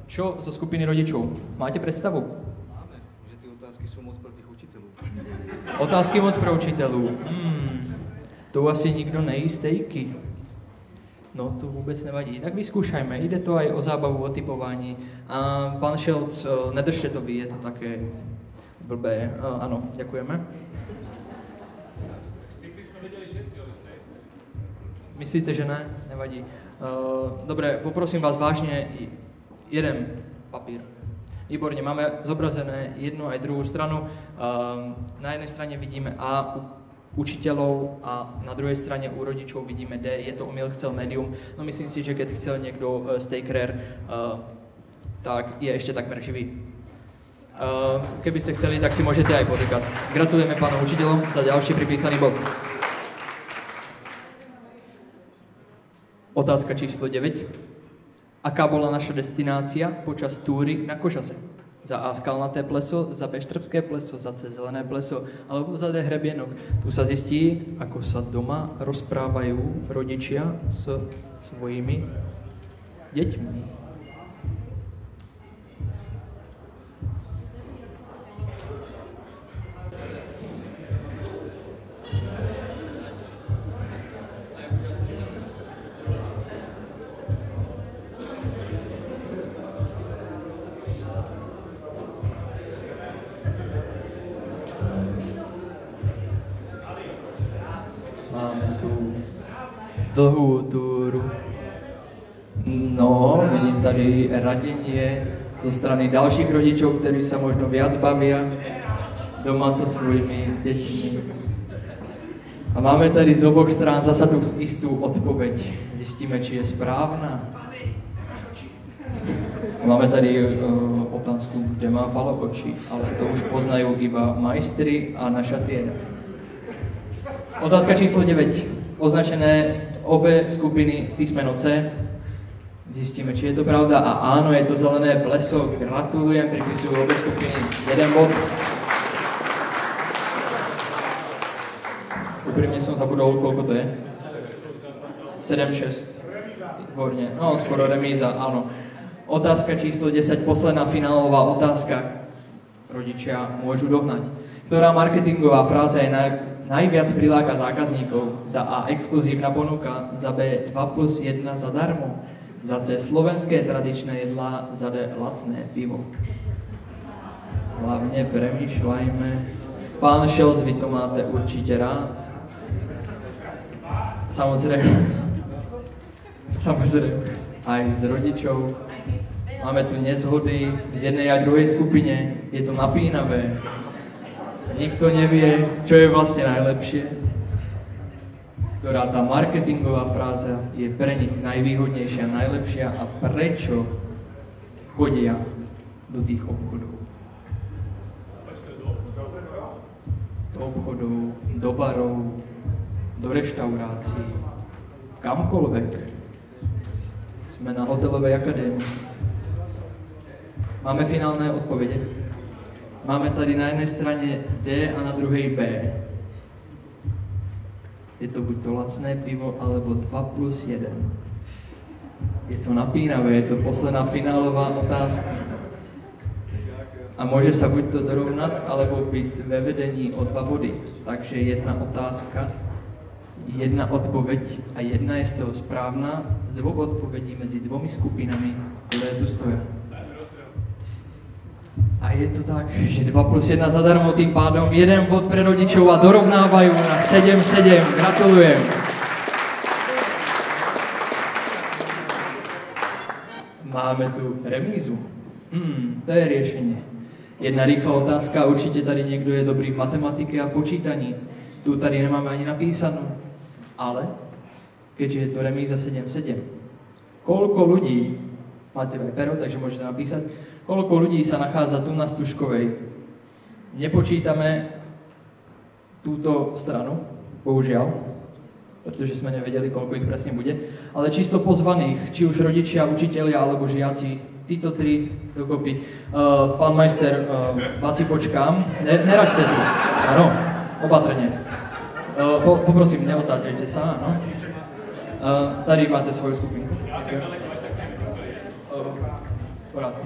Čo zo skupiny rodičov? Máte predstavu? Máme, že tie otázky sú moc pre tých učiteľov. Otázky moc pre učiteľov. Tu asi nikdo nejí stejky. No, to vůbec nevadí. Tak vyskúšajme. Ide to aj o zábavu, o typování. A pán Šelc, nedržte to vy, je to také blbé. Áno, ďakujeme. Stejky sme vedeli všetci, ale stejky. Myslíte, že ne? Nevadí. Dobre, poprosím vás vážne, jeden papír. Výborne, máme zobrazené jednu aj druhú stranu. Na jednej strane vidíme A učiteľov a na druhej strane u rodičov vidíme D, je to omyl, chcel médium. No myslím si, že keď chcel niekto steak rare, tak je ešte takmer živý. Keby ste chceli, tak si môžete aj podýkať. Gratulujeme pánom učiteľom za ďalší pripísaný bod. Otázka číslo 9. Aká bola naša destinácia počas túry na Košase? Za A skalnaté pleso, za B štrbské pleso, za C zelené pleso, alebo za D hrebienok. Tu sa zistí, ako sa doma rozprávajú rodičia s svojimi deťmi. Dlhú túru. No, vidím tady radenie zo strany dalších rodičov, ktorí sa možno viac bavia doma so svojimi deťmi. A máme tady z oboch strán zasa tú istú odpoveď. Zistíme, či je správna. Máme tady otázku, kde má Palo oči, ale to už poznajú iba majstri a naša trieda. Otázka číslo 9. Označené obe skupiny písmeno C. Zjistíme, či je to pravda. A áno, je to zelené pleso. Gratulujem, pripisujú obe skupiny 1 bod. Úprimne som zabudol, koľko to je. 7-6. Výborne. No, skoro remíza, áno. Otázka číslo 10, posledná finálová otázka. Rodičia môžu dohnať. Ktorá marketingová fráza je najviac priláka zákazníkov? Za A exkluzívna ponuka, za B 2+1 zadarmo, za C slovenské tradičné jedlá, za D lacné pivo. Hlavne premýšľajme. Pán Šelc, vy to máte určite rád. Samozrejme, aj z rodičov. Máme tu nezhody v jednej a druhej skupine. Je to napínavé. Nikto nevie, čo je vlastne najlepšie. Ktorá tá marketingová fráza je pre nich najvýhodnejšia, najlepšia a prečo chodia do tých obchodov. Do obchodov, do barov, do reštaurácií, kamkoľvek. Sme na hotelovej akadémii. Máme finálne odpovede. Máme tady na jednej strane D a na druhej B. Je to buď to lacné pivo, alebo 2+1. Je to napínavé, je to posledná finálová otázka. A môže sa buď to dorovnať, alebo byť ve vedení o 2 body. Takže jedna otázka, jedna odpoveď a jedna je z toho správna z 2 odpovedí medzi 2 skupinami, ktoré tu stoja. A je to tak, že 2+1 zadarmo, tým pádom 1 bod pre rodičov a dorovnávajú na 7-7. Gratulujem. Máme tu remízu. To je riešenie. Jedna rýchla otázka, určite tady niekto je dobrý v matematike a v počítaní. Tu tady nemáme ani napísanú. Ale, keďže je to remíza 7-7, koľko ľudí, máte aj pero, takže môžete napísať, koľko ľudí sa nachádza tu na Stužkovej? Nepočítame túto stranu, bohužiaľ, pretože sme nevedeli, koľko ich presne bude, ale čisto pozvaných, či už rodičia, učitelia alebo žiaci, títo 3 dokopy. Pán majster, vás si počkám, neračte tu, áno, opatrne. Poprosím, neotáčajte sa, áno. Tady máte svoju skupinu. Porádku.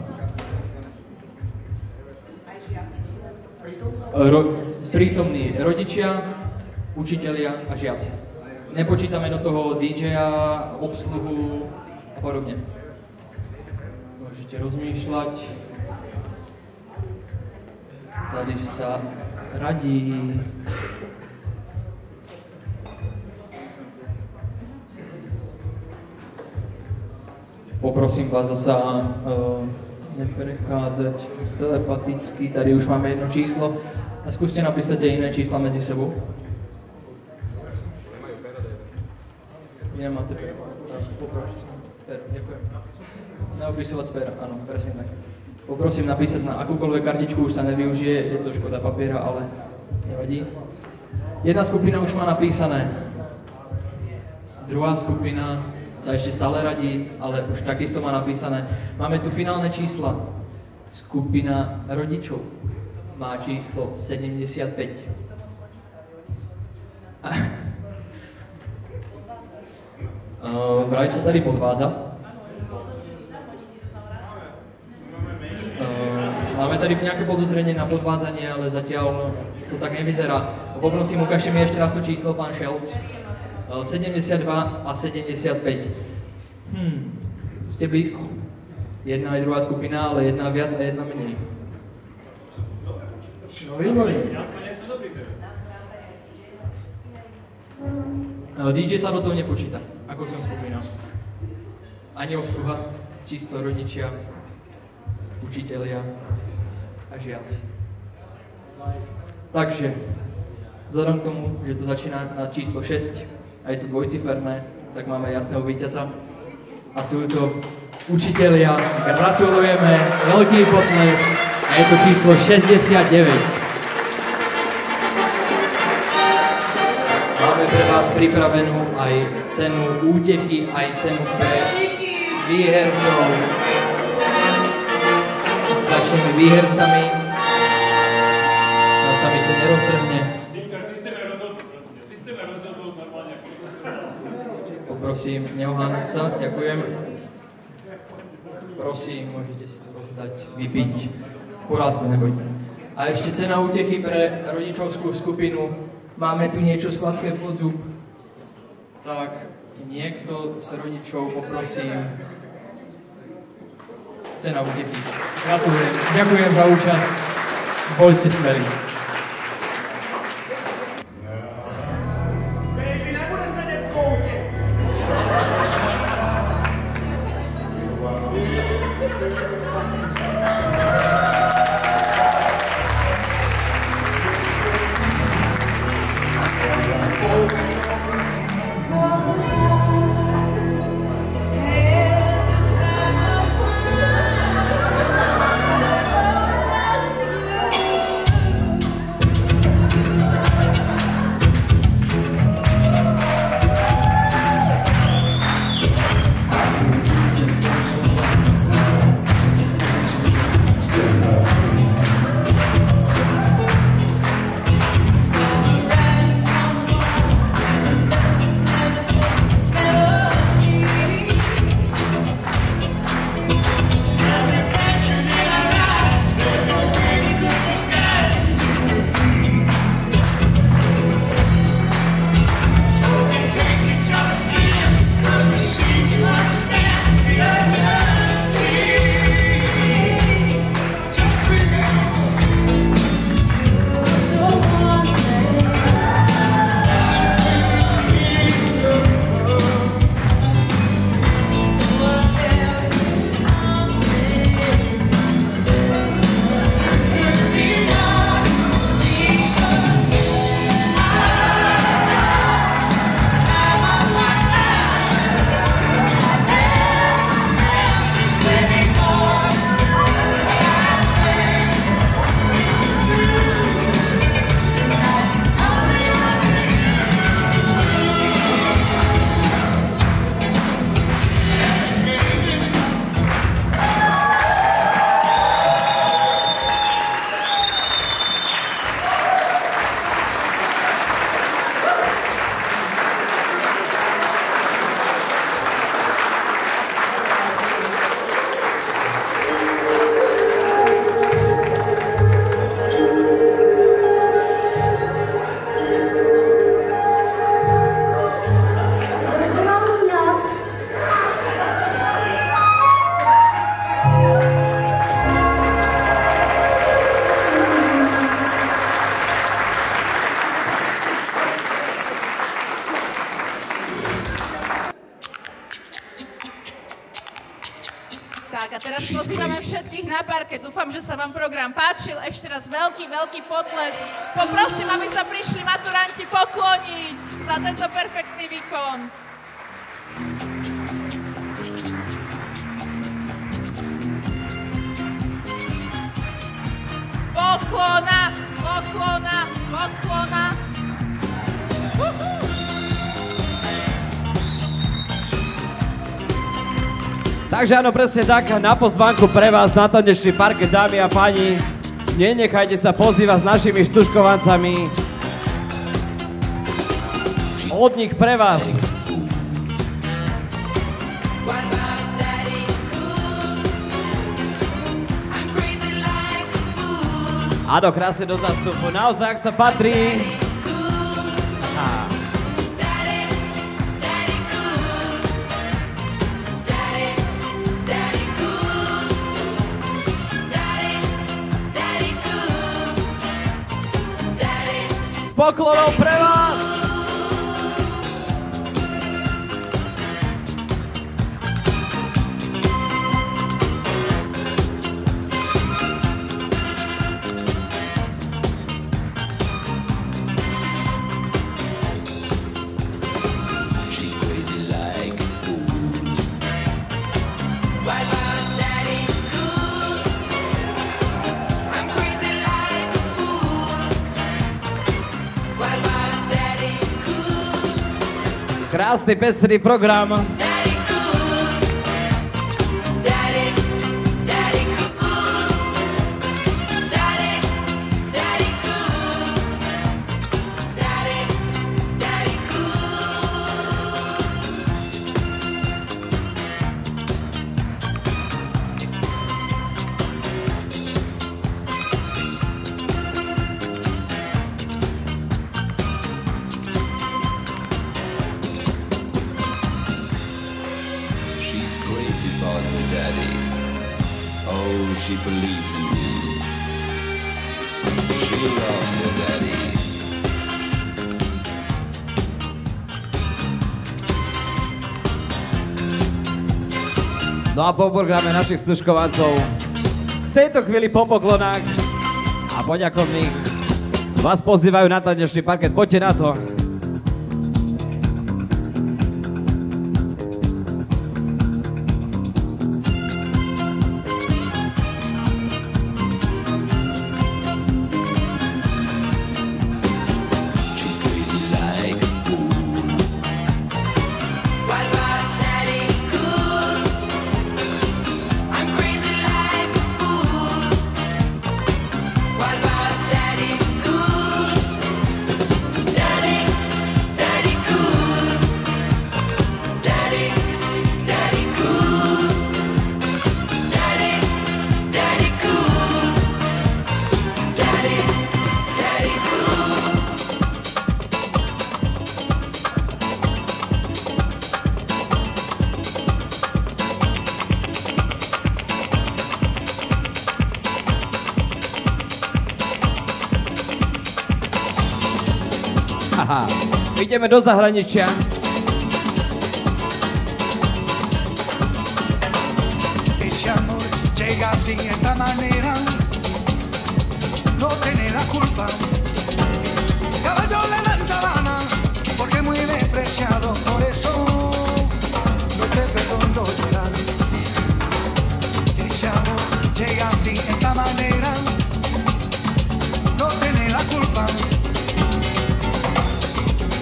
Prítomní rodičia, učitelia a žiaci. Nepočítame do toho DJ-a, obsluhu a podobne. Môžete rozmýšľať. Tady sa radí. Poprosím vás zasa neprechádzať telepaticky. Tady už máme jedno číslo. A skúste napísať aj iné čísla medzi sebou. Nemáte pero. Poprosím. Pero, ďakujem. Neopisovať z pera, áno, presne tak. Poprosím napísať na akúkoľvek kartičku, už sa nevyužije, je to škoda papiera, ale nevadí. Jedna skupina už má napísané. Druhá skupina sa ešte stále radí, ale už takisto má napísané. Máme tu finálne čísla. Skupina rodičov má číslo 75. Vraj sa tady podvádza. Máme tady nejaké podozrenie na podvádzanie, ale zatiaľ to tak nevyzerá. Poprosím, ukážte mi ešte raz to číslo, pán Šelc. 72 a 75. Ste blízko. Jedna aj druhá skupina, ale jedna viac a jedna menej. No výborné. DJ sa do toho nepočíta, ako som spomínal. Ani obsluha, čisto rodičia, učitelia a žiaci. Takže, vzhľadom k tomu, že to začína na číslo 6 a je to dvojciferné, tak máme jasného víťaza. a sú to učitelia. Gratulujeme, veľký potlesk a je to číslo 69. Máme pre vás pripravenú aj cenu útechy, aj cenu pre výhercov. Začneme výhercami. Snad sa mi to neroztrhne. Poprosím, neoháňať sa, ďakujem. Prosím, môžete si to rozdať, vypiť. V porádku, nebojte. A ešte cena útechy pre rodičovskú skupinu. Máme tu niečo sladké pod zub. Tak, niekto z rodičov, poprosím. Cena útechy. Gratulujem. Ďakujem za účasť. Boli ste smelí. Tak a teraz pozývame všetkých na parket. Dúfam, že sa vám program páčil. Ešte raz veľký potlesk. Poprosím, aby sa prišli maturanti pokloniť za tento perfektný výkon. Poklona, poklona, poklona. Takže áno, presne tak, na pozvánku pre vás na tanečný parket, dámy a páni. Nenechajte sa pozývať s našimi štuškovancami. Od nich pre vás. Áno, krásne do zastupu, naozaj, ak sa patrí. Poklonou pre vás! Krásny, pestrý program. She believes in him. She loves her daddy. No a po programe našich stužkovancov v tejto chvíli po poklonách a poďakovných vás pozývajú na tanečný parket. Poďte na to. Aha, ideme do zahraničia. Ese amor llega así, de esta manera, no tiene la culpa. Caballo le dan sabana, porque es muy despreciado, por eso no te perdono llorar. Ese amor llega así, de esta manera, no tiene la culpa.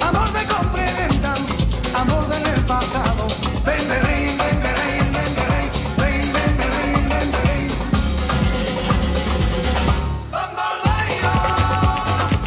Amor de compra y venta, amor del pasado. Vendelín, vendelín, vendelín, vendelín, vendelín. Bamboleo, bamboleo,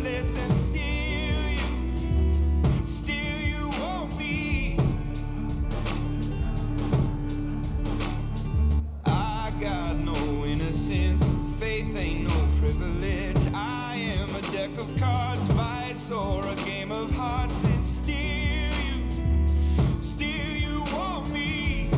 effortless and still you want me. I got no innocence, faith ain't no privilege. I am a deck of cards, vice or a game of hearts, and still you want me.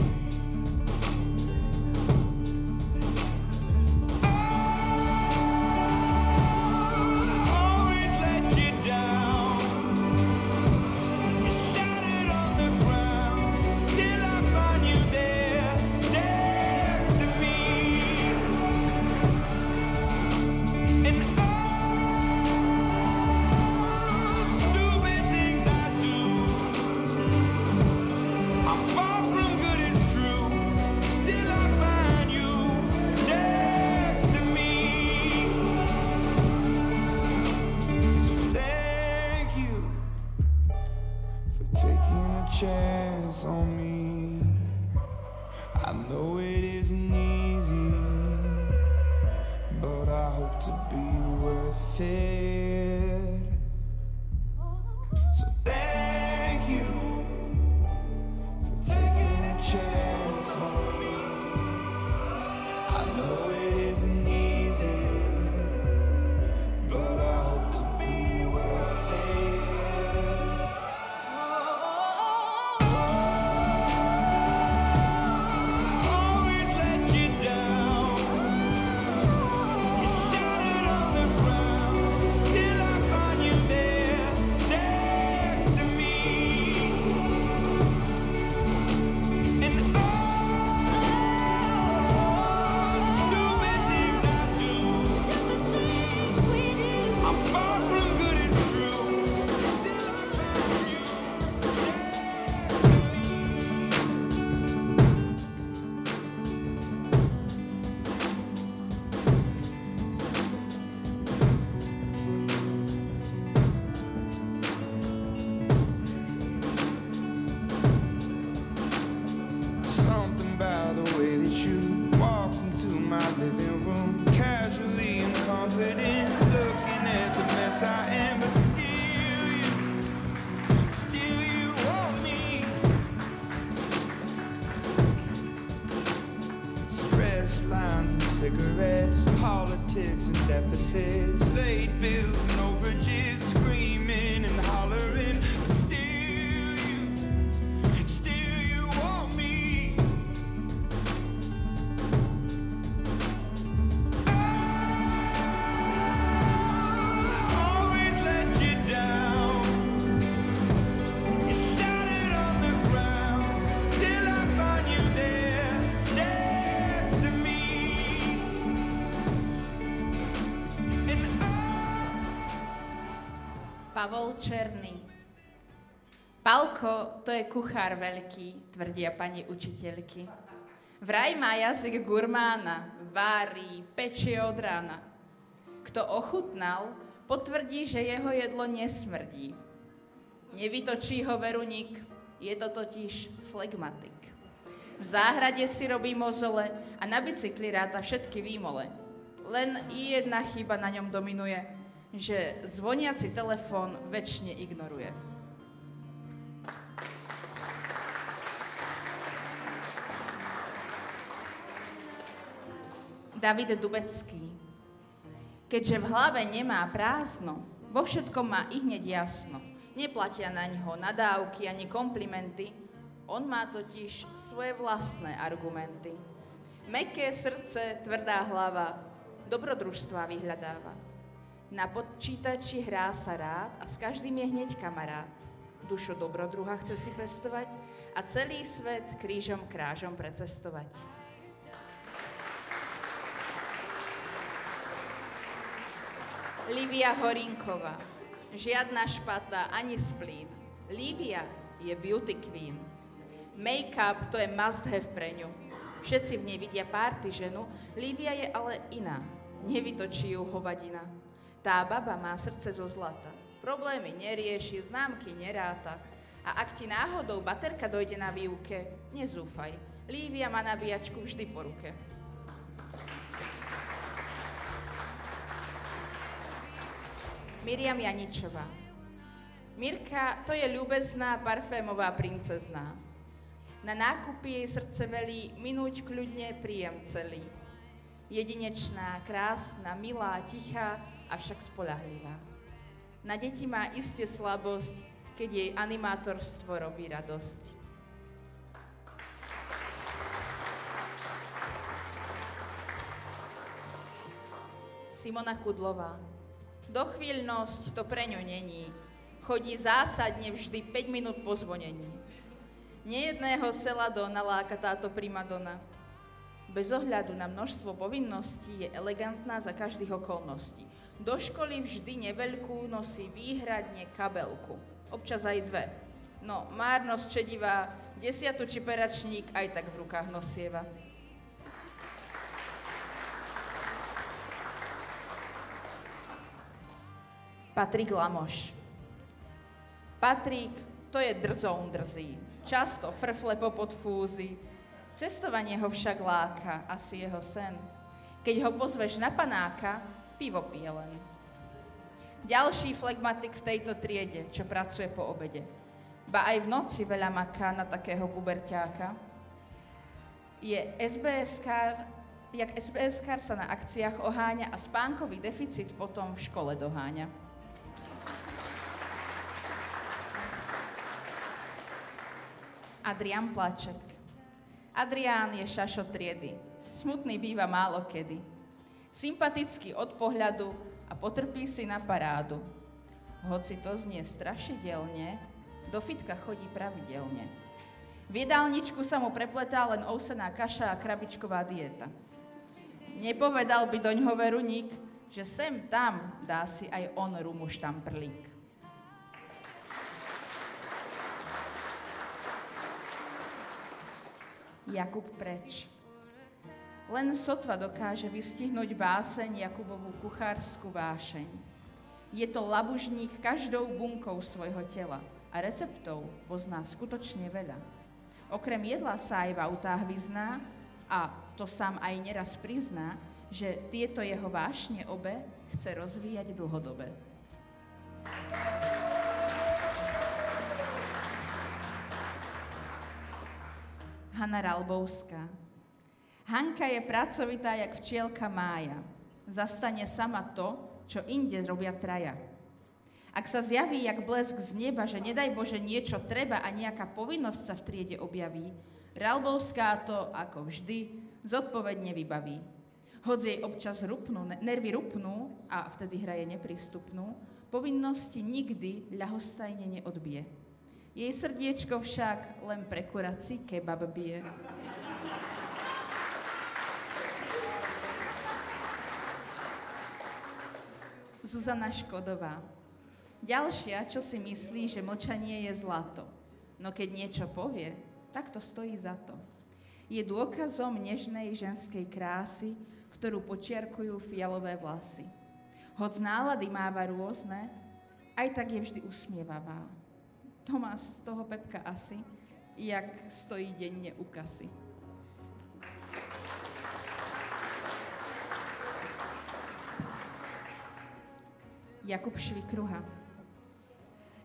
Always let you down. You shattered on the ground, still I find you there next to me. And stupid things I do, I'm far from good, it's true. Still I find you next to me. So thank you for taking a chance on me. I know it isn't easy, but I hope to be worth it. So thank you for taking a chance on me. I know it isn't easy, but I hope to be worth it. Always let you down. You shattered on the ground, still I find you there next to me. And stupid things I do, I'm far from good, it's true. Still I find you something about the way that you walked into my living room, casually and confident, looking at the mess I am, but still you want me. Stress lines and cigarettes, politics and deficits, late bills and overages, screaming and hollering, but still you want me. Always let you down. You shattered on the ground, still I find you there next to me. And Pavol Černý. Palko, to je kuchár veľký, tvrdia pani učiteľky. Vraj má jazyk gurmána, vári, pečie od rána. Kto ochutnal, potvrdí, že jeho jedlo nesmrdí. Nevytočí ho Veruník, je to totiž flegmatik. V záhrade si robí mozole a na bicykli ráta všetky výmole. Len jedna chyba na ňom dominuje, že zvoniaci telefón večne ignoruje. David Dubecký. Keďže v hlave nemá prázdno, vo všetkom má ihneď jasno. Neplatia na ňo nadávky ani komplimenty, on má totiž svoje vlastné argumenty. Mäkké srdce, tvrdá hlava, dobrodružstva vyhľadáva. Na počítači hrá sa rád a s každým je hneď kamarát. Dušu dobrodruha chce si pestovať a celý svet krížom krážom precestovať. Lívia Horínková. Žiadna špata ani splín. Lívia je beauty queen. Make-up to je must have pre ňu. Všetci v nej vidia party ženu, Lívia je ale iná. Nevytočí ju hovadina. Tá baba má srdce zo zlata. Problémy nerieši, známky neráta. A ak ti náhodou baterka dojde na výuke, nezúfaj. Lívia má nabíjačku vždy po ruke. Miriam Janičová. Mirka, to je ľubezná parfémová princezná. Na nákupy jej srdce velí minúť kľudne príjem celý. Jedinečná, krásna, milá, tichá, avšak spoľahlivá. Na deti má iste slabosť, keď jej animátorstvo robí radosť. Simona Kudlová. Dochvíľnosť to pre ňu není. Chodí zásadne vždy 5 minút po zvonení. Nejedného selado naláka táto primadona. Bez ohľadu na množstvo povinností je elegantná za každých okolností. Do školy vždy neveľkú nosí výhradne kabelku. Občas aj 2. No, márnosť čedivá, 10 čiperačník aj tak v rukách nosieva. Patrik Lamoš. Patrik, to je drzoun drzý, často frfle popod fúzy. Cestovanie ho však láka, asi jeho sen. Keď ho pozveš na panáka, pivo pije len. Ďalší flegmatik v tejto triede, čo pracuje po obede. Ba aj v noci veľa maká na takého puberťáka. Jak SBS-kár sa na akciách oháňa a spánkový deficit potom v škole doháňa. Adrián Plaček. Adrián je šašo triedy. Smutný býva málo kedy. Sympatický od pohľadu a potrpí si na parádu. Hoci to znie strašidelne, do fitka chodí pravidelne. V jedálničku sa mu prepletá len ovsená kaša a krabičková dieta. Nepovedal by doňho veru nik, že sem tam dá si aj on rumu štamprlík. Jakub Preč. Len sotva dokáže vystihnúť báseň Jakubovú kuchárskú vášeň. Je to labužník každou bunkou svojho tela a receptov pozná skutočne veľa. Okrem jedla sa aj v autách vyzná a to sám aj neraz prizná, že tieto jeho vášne obe chce rozvíjať dlhodobe. Hanna Ralbovská. Hanka je pracovitá jak včielka Mája. Zastane sama to, čo inde robia traja. Ak sa zjaví jak blesk z neba, že nedaj Bože niečo treba a nejaká povinnosť sa v triede objaví, Ralbovská to, ako vždy, zodpovedne vybaví. Hoď jej občas nervy rupnú a vtedy hraje neprístupnú, povinnosti nikdy ľahostajne neodbije. Jej srdiečko však len pre kurací kebab bije. Zuzana Škodová. Ďalšia, čo si myslí, že mlčanie je zlato. No keď niečo povie, tak to stojí za to. Je dôkazom nežnej ženskej krásy, ktorú počiarkujú fialové vlasy. Hoď z nálady máva rôzne, aj tak je vždy usmievavá. To má z toho Pepka asi, jak stojí denne u kasy. Jakub Švikruha.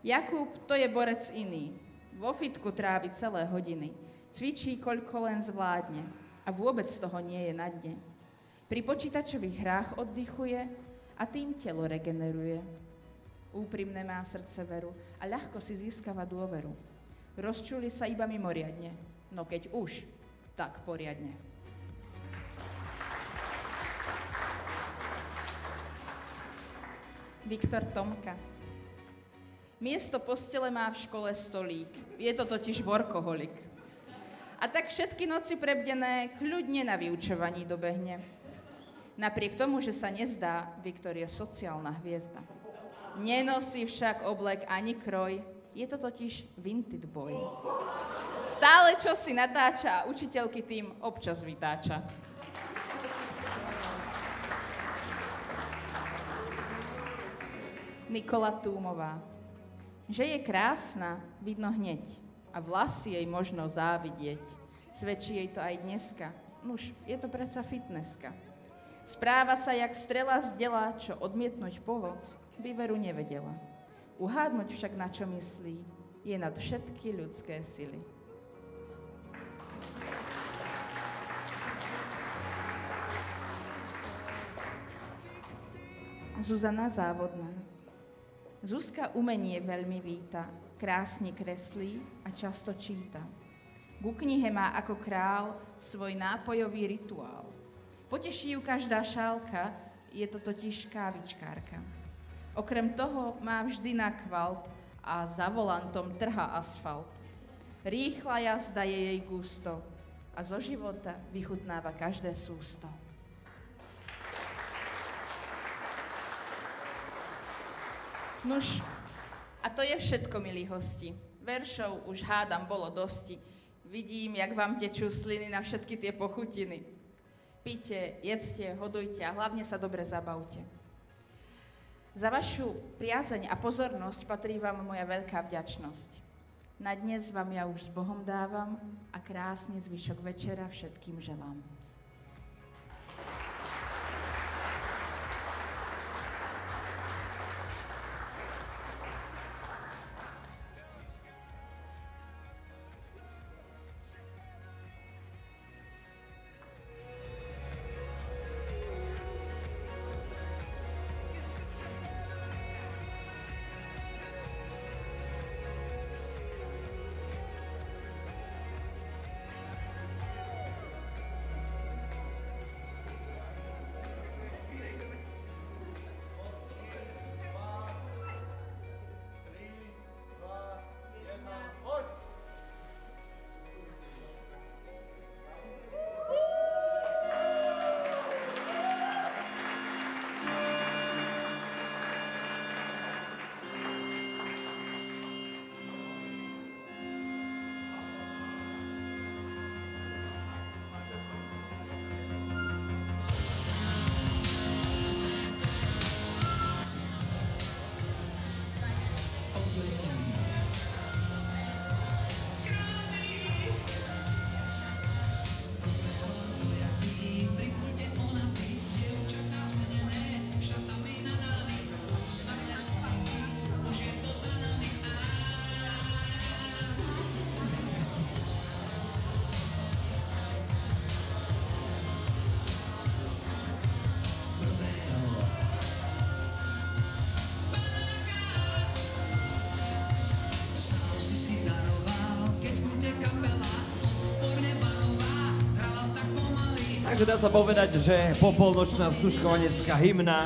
Jakub to je borec iný. Vo fitku trávi celé hodiny. Cvičí, koľko len zvládne. A vôbec toho nie je na dne. Pri počítačových hrách oddychuje a tým telo regeneruje. Úprimné má srdce veru a ľahko si získava dôveru. Rozčuli sa iba mimoriadne, no keď už, tak poriadne. Viktor Tomka. Miesto postele má v škole stolík, je to totiž workoholik. A tak všetky noci prebdené kľudne na vyučovaní dobehne. Napriek tomu, že sa nezdá, Viktor je sociálna hviezda. Nenosí však oblek ani kroj, je to totiž vintage boy. Stále čo si natáča a učiteľky tým občas vytáča. Nikola Túmová. Že je krásna, vidno hneď a vlasy jej možno závidieť. Svedčí jej to aj dneska. Nuž, je to predsa fitnesska. Správa sa jak strela z dela, čo odmietnúť pomoc by veru nevedela. Uhádnuť však na čo myslí, je nad všetky ľudské sily. Zuzana Závodná. Zuzka umenie veľmi víta, krásne kreslí a často číta. Ku knihe má ako král svoj nápojový rituál. Poteší ju každá šálka, je to totiž kávičkárka. Okrem toho má vždy na kvalt a za volantom trhá asfalt. Rýchla jazda je jej gusto a zo života vychutnáva každé sústo. Nuž, a to je všetko, milí hosti. Veršov už hádam bolo dosti. Vidím, jak vám tečú sliny na všetky tie pochutiny. Píte, jedzte, hodujte a hlavne sa dobre zabavte. Za vašu priazeň a pozornosť patrí vám moja veľká vďačnosť. Na dnes vám ja už s Bohom dávam a krásny zvyšok večera všetkým želám. Takže dá sa povedať, že popolnočná stužkovanecká hymna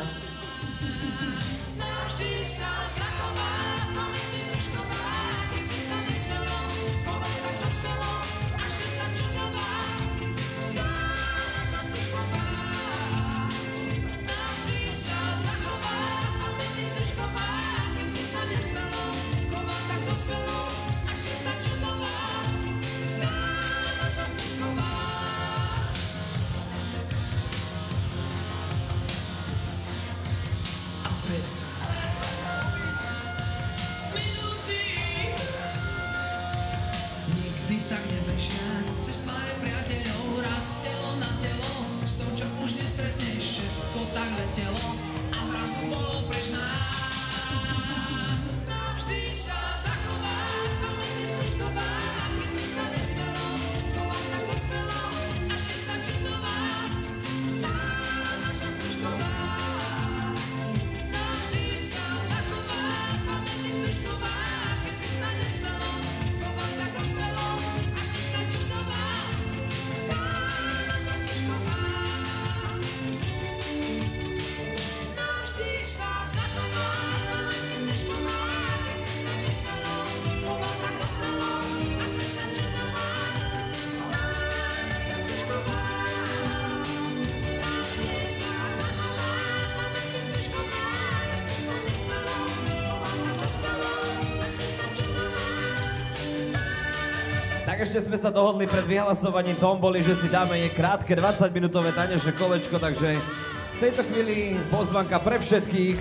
ešte sme sa dohodli pred vyhlasovaním tomboly, že si dáme krátke 20-minútové tanečné kolečko, takže v tejto chvíli pozvanka pre všetkých.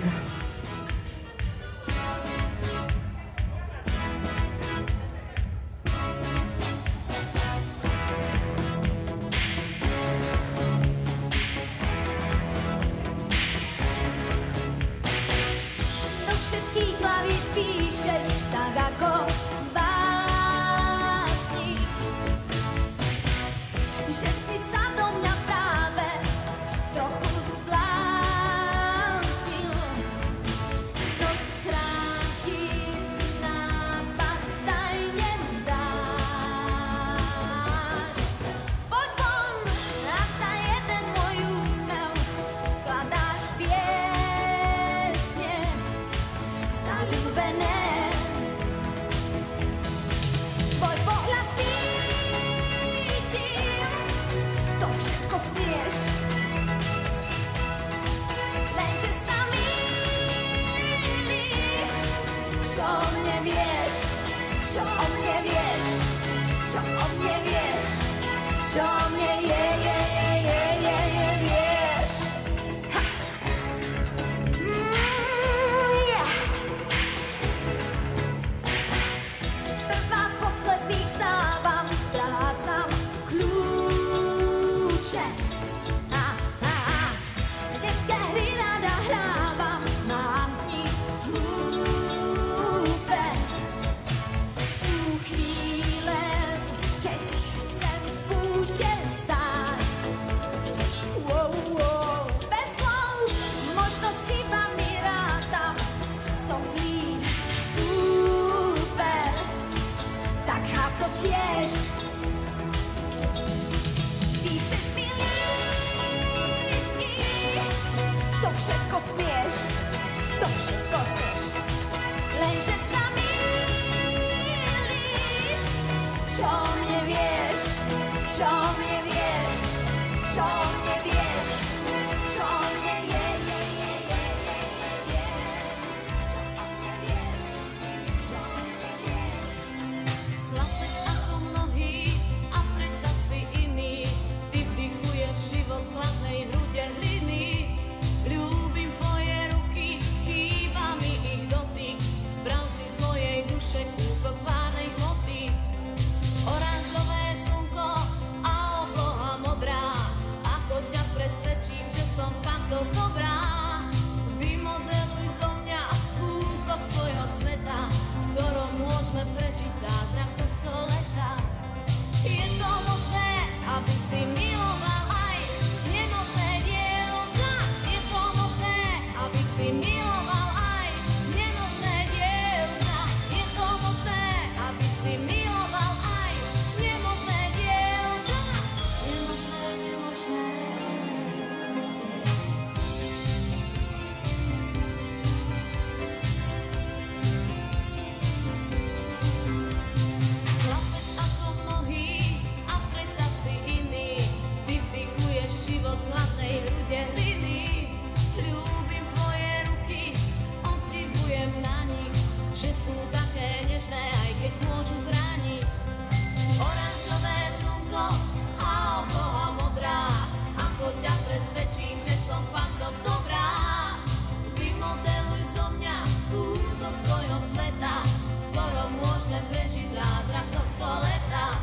tých hlavíc píšeš tak ako básnik, že si sa do mňa práve trochu zbláznil. Do schránky nápad tajne dáš. Poď von a za jeden môj úsmev skladáš piesne zaľúbené. Tvoj pohľad cítim, to všetko smieš, lenže sa mýliš. Čo o mne vieš, čo o mne vieš, čo o mne vieš, čo o mne vieš. Ha! Yeah. Prvá z posledných stávam, strácam kľúče. Detské hry rada hrávam, mám dni hlúpe. Sú chvíle, keď chcem v púte stáť. Bez slov, možno s chybami rátam, som zlý, super, tak cháp to tiež. Píšeš mi lístky, to všetko smieš, to všetko smieš, lenže sa mýliš. Čo o mne vieš, čo o mne vieš, čo o mne vieš, čo o mne Chlapec ako mnohí a predsa si iný. Ty vdychuješ život v chladnej hrude hliny. Ľúbim tvoje ruky, chýba mi ich dotyk. Sprav si z mojej duše kúsok várnej hmoty. Oranžové slnko a obloha modrá. Ako ťa presvedčím, že som fakt dosť dobrá. Vymodeluj zo mňa kúsok svojho sveta, v ktorom môžeme prežiť zázrak tohto leta. Je to možné, aby si miloval aj nemožné dievča? Je to možné, aby si miloval aj nemožné dievča? Je to možné, aby si miloval aj nemožné dievča? Nemožné, nemožné. Chlapec ako mnohí a predsa si iný. Ty vdychuješ život v hladnej hrude hliny. Ľúbim tvoje ruky, obdivujem na nich, že sú také nežné, aj keď môžu zraniť. Oranžové slnko a obloha modrá. Ako ťa presvedčím, že som fakt dosť dobrá. Vymodeluj zo mňa kúsok svojho sveta, v ktorom môžeme prežiť zázrak tohto leta.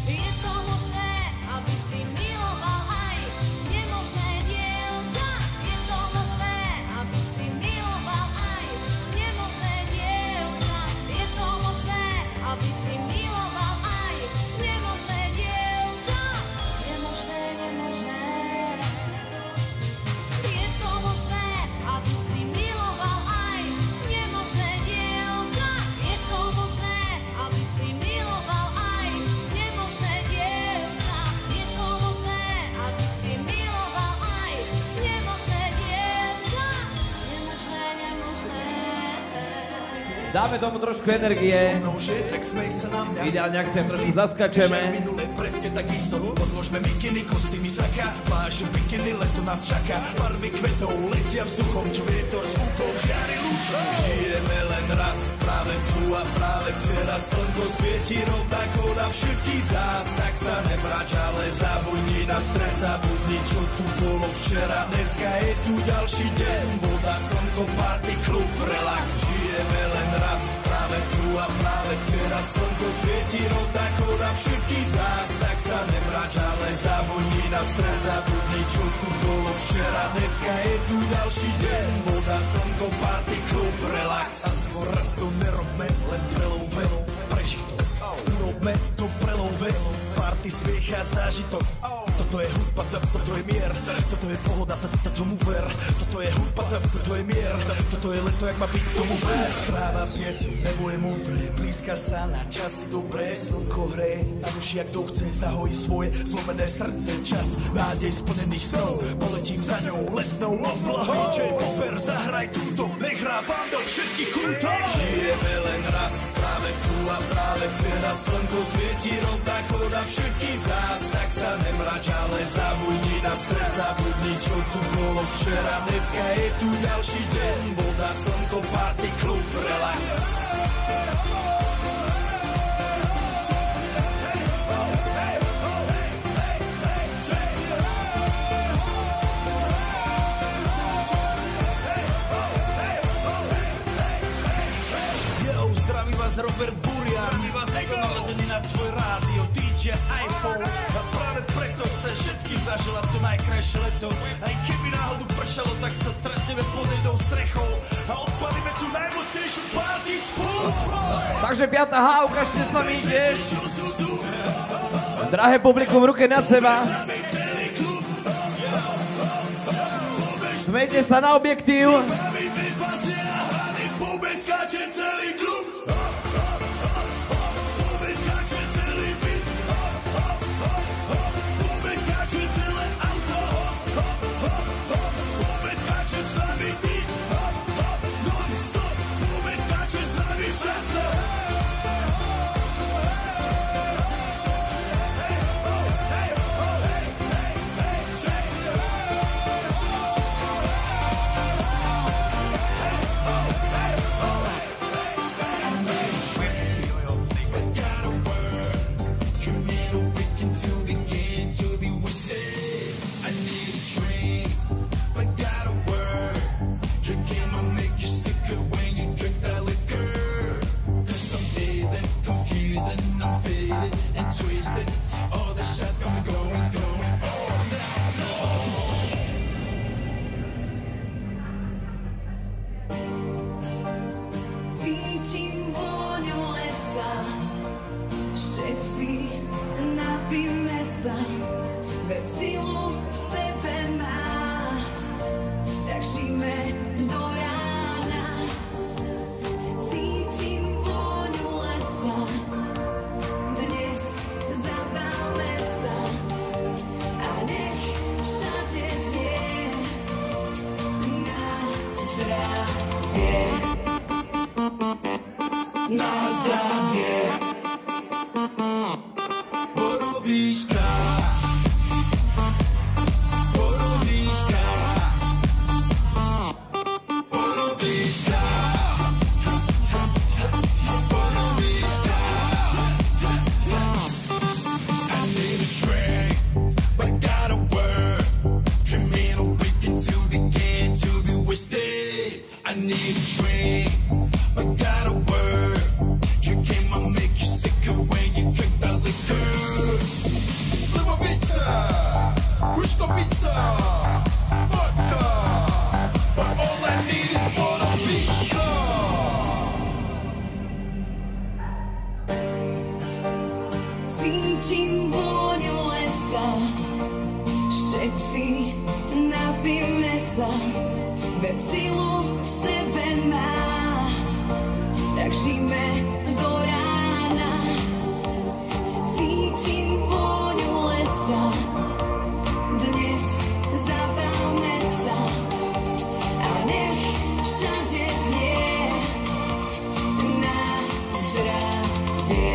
Je to možné, aby si miloval aj nemožné dievča? Je to možné, aby si miloval aj nemožné dievča? Je to možné, aby si miloval aj nemožné dievča? Nemožné, nemožné. Je to možné, aby si miloval aj nemožné dievča? Je to možné, aby si miloval aj nemožné dievča? Je to možné, aby si miloval aj nemožné dievča? Nemožné, nemožné. Dáme tomu trošku energie. Ideálne, ak sem trošku zaskačeme. Presne takisto, odložme mikiny, kostýmy saka. Pláž, bikiny, leto nás čaká. Barvy kvetov letia vzduchom, čo vietor z úkol žiari lúčom. Žijeme len raz, práve tu a práve teraz. Slnko svieti rovnako na všetkých z nás. Tak sa nemráč, ale zabudni na stres. Zabudni, čo tu bolo včera. Dneska je tu ďalší deň. Voda, slnko, party, klub, relax. Žijeme len raz, práve tu a práve teraz. voda, slnko svieti, rovnako na všetkých z nás. Tak sa nemrač, ale zabudni na stres, zabudni, čo tu bolo včera. Dneska je tu ďalší deň, voda, slnko, party, klub, relax. A skôr raz to nerobme, len prelouve, preži to. Urobme to prelouve, party, smiech a zážitok. Toto je hudba, toto je mier, toto je pohoda, tomu ver. Toto je hudba, toto je mier, toto je leto, jak má byť, tomu ver. Práva pieseň, nebo je múdre, blízka sa na časy dobré. Slnko hreje na duši, jak to chce, zahojí svoje zlomené srdce. Čas nádej splnených snov, poletím za ňou letnou oblohou. DJ Popper, zahraj túto, nech hrá vám do všetkých kútov. Žijeme len raz, práve tu a práve teraz. Slnko svieti rovnako na všetkých z nás. Tak sa nemrač, ale zabudni na stres, zabudni, čo tu bolo včera. Dneska je tu ďalší deň, voda, slnko, party, klub, relax. Yo, zdraví vás Robert Burian, zdraví vás Ego, naladený na tvoj rádio, DJ iPhone. A práve preto chce všetkým zaželať to najkrajšie leto. Aj keby náhodu pršalo, tak sa stretneme pod jednou strechou a odpalíme tú najmocnejšiu party spolu. Takže 5. H, ukážte sa mi tiež. Drahé publikum, ruke nad seba. Smejte sa na objektív. Cítim vôňu lesa, všetci napíme sa, veď silu v sebe má, tak žijme do rána. Cítim vôňu lesa, dnes zabavme sa a nech všade znie na zdravie. Na zdravie. Borovíčka, borovíčka, borovíčka, borovíčka. I need a drink, but gotta work. Dreaming of waking to begin to be wasted. I need a drink, but gotta work. Drinking might make you sicker when you drink that liquor. Slivovica, Rushkovica, vodka, but all I need is Borovička. Cítim vôňu lesa, všetci napíme sa, veď silu v sebe má, tak žijme do rána. Cítim vôňu lesa, dnes zabavme sa a nech všade znie na zdravie.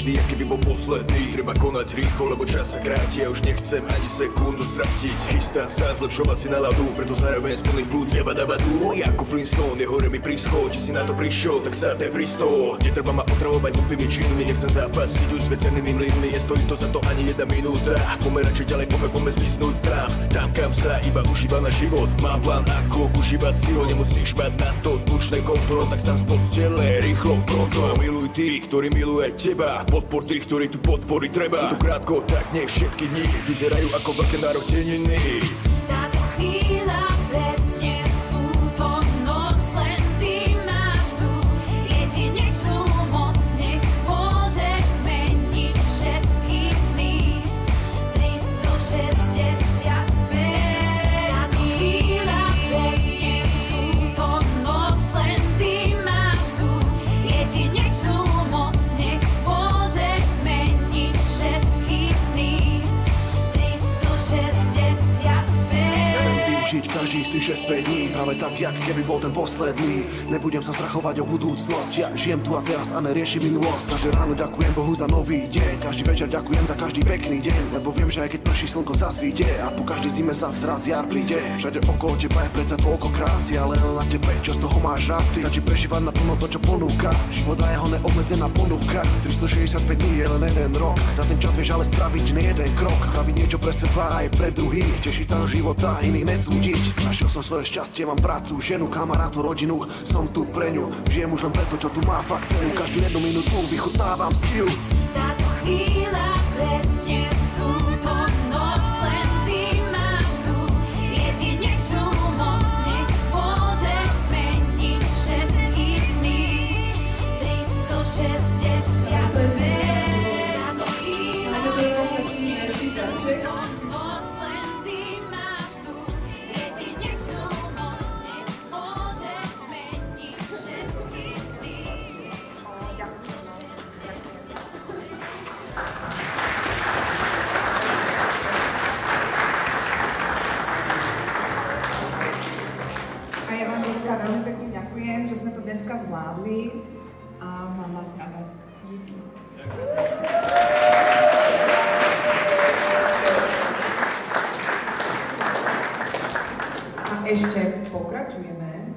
každý, aký by bol posledný. Treba konať rýchlo, lebo čas sa kráti a už nechcem ani sekundu stratiť. Chystám sa zlepšovať si náladu, preto zároveň z plných plus jabadabadu. Ako Flintstone, je hore mi príschod, či si na to prišiel, tak sa ten pristol. Netreba ma otravovať hlúpými činmi, nechcem zápasiť už s veternými mlynmi. Nestojí to za to ani jedna minúta. Poďme radšej ďalej, poďme zmiznúť tam kam sa iba užíva na život. Mám plán ako užívať si ho, nemusíš mať na to tučné konto, tak sám z postele, rýchlo, pronto. Miluj tých, ktorí miluje teba, podpor tých, ktorí tu podpory treba. Je to krátko, tak nech všetky dni vyzerajú ako veľké náročeniny. Táto chvíľa presne v túto noc, len ty máš tu jedinečnú moc, nech môžeš zmeniť všetky sny. 365. Táto chvíľa presne v túto noc, len ty máš tu jedinečnú moc, nech môžeš zmeniť všetky sny. 365. Chcem využiť každý z tých 6-5 dní, práve tak, jak keby bol ten posledný. Nebudem sa strachovať o budúcnosť, ja žijem tu a teraz a neriešim minulosť. Každé ráno ďakujem Bohu za nový deň, každý večer ďakujem za každý pekný deň, lebo viem, že aj keď prší slnko zasvíte a po každej zime sa zraz jar príde. Všade okolo teba je predsa toľko krásy, ale len na tebe, čo z toho máš rád. Ty stačí prežívať naplno to, čo ponúka. Život a jeho neobmedzená ponuka. 365 dní je len jeden rok, za ten čas vieš ale spraviť ne jeden krok. Spraviť niečo pre seba aj pre druhých, tešiť sa do života, iných nesúdiť. Našiel som svoje šťastie, mám prácu, ženu, kamarátov, rodinu, som tu pre ňu. Žijem už len preto, čo tu má fakt cenu. Každú jednu minútu vychutnávam si ju. Táto chvíľa presne v túto noc, len ty máš tu jedinečnú moc, nech môžeš zmeniť všetky sny. 365. Táto chvíľa presne v túto noc, len ty máš tu jedinečnú moc, nech môžeš zmeniť všetky sny. A ja vám dneska veľmi pekne ďakujem, že sme to dneska zvládli a mám vás rada. Díky. A ešte pokračujeme.